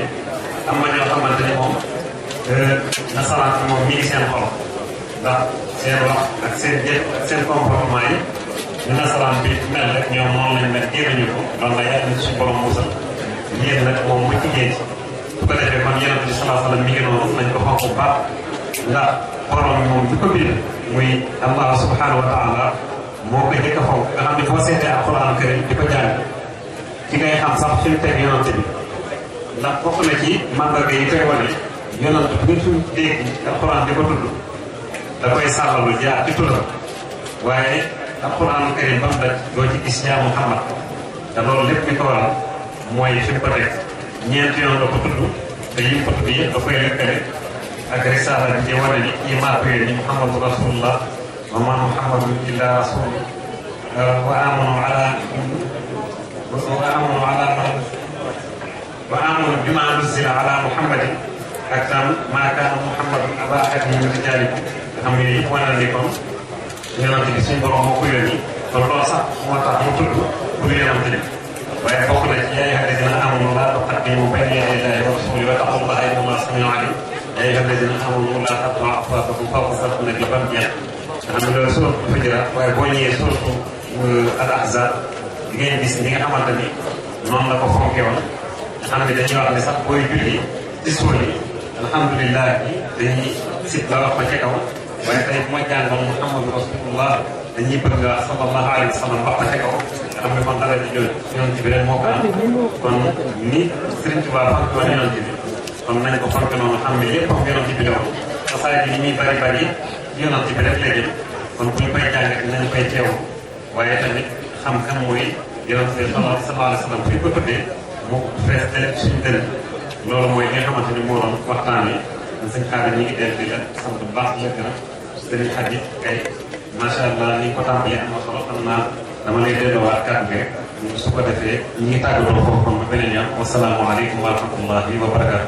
am na ñoo xamante ni moom nasaraan bi moom mi ngi seen xol ndax seen wax ak seen jëf ak seen comportement yi ñu nasaraan bi mel rek ñoom noonu lañ mel génnuñu ko loolu la yàlla na suñu borom musal yéen nag moom mu ci géej su ko defee kon yonent bi sallallahu alayhi wa sallam mi ngi noonu nañ ko fonk bu baax ndax borom bi moom bi ko bind muy Allah subhanahu wa taala moo ko njëkk a fonk nga xam ne boo seetee alquran karim di ko jàng ci ngay xam sax fi mu teg yonent bi ndax bokk na ci mandarga yi koy wane yonent bi nga suñ dégg alquran di ko tudd da koy sàllalu jaar ci turam waaye alquran karim ba mu daj doo ci gis yaa Muhammad te loolu lépp li ko waral mooy fi mu ko teg ñeenti yoon la ko tudd te yi ko tudd yëpp da koy lëkkale ak risaala bi di wane ni kii martuye ni Muhammadu rasulullah wa ma Muhammadu illa rasul wa amanu bima nuzila ala Muhammadin ak tam maa kaana Muhammadun abaa ahadin min rijaalikum nga xam ne yëpp wane na ni kon yonent bi suñu borom moo ko yónni kon loolu sax moo tax mu tudd pour yonent bi waaye bokk na ci yaa ayyuhaa llaziina aamanuu laa tuqaddimu bayna yaday llaahi wa rasuulihi wattaqullaaha inna llaaha samii'un aliim yaa ayyuhaa llaziina aamanuu laa tarfa'uu aswaatakum fawqa sawti nabiyyi ba mu jeex nga xam ne loolu suratu Hujurat waaye boo ñëwee suratu al Ahzab di ngeen gis ñi nga xamante ni noonu la ko fonkee woon nga xam ne dañuy wax ne sax booy julli ci suul yi alhamdulilah dañuy sit la wax ko ca kaw waaye tey bu ma jàngoon Muhammadu Rasulullah dañuy bëgg nga wax sallallahu alayhi wa sallam wax ko ca kaw nga xam ne kon dara di jël yonent bi rek moo ko am kon ni Sëriñ Tuubaa fonk woon yonent bi kon nañ ko fonk noonu xam ne lépp am yonent bi la woon xasaay bi ni muy bari bari yonent bi rek la jëm kon bu ñu koy jàngat nañ koy teew waaye tamit xam-xam mooy yonent bi sallallahu alayhi wa sallam fu ñu ko tuddee mu fees dale suñu dënn loolu mooy li nga xamante ni moo doon waxtaan wi sëñ Xaadim ñi ngi dellu di la sant bu baax la gërëm sëriñ Xaadim kay macha allah ni ko tàmbalee am na solo xam naa dama lay delloowaat kàddu gi rek su ko defee ñi ngi tàggatoo foofu kon ba beneen yoon wasalaamualeykum wa rahmatullahi wa barakaatu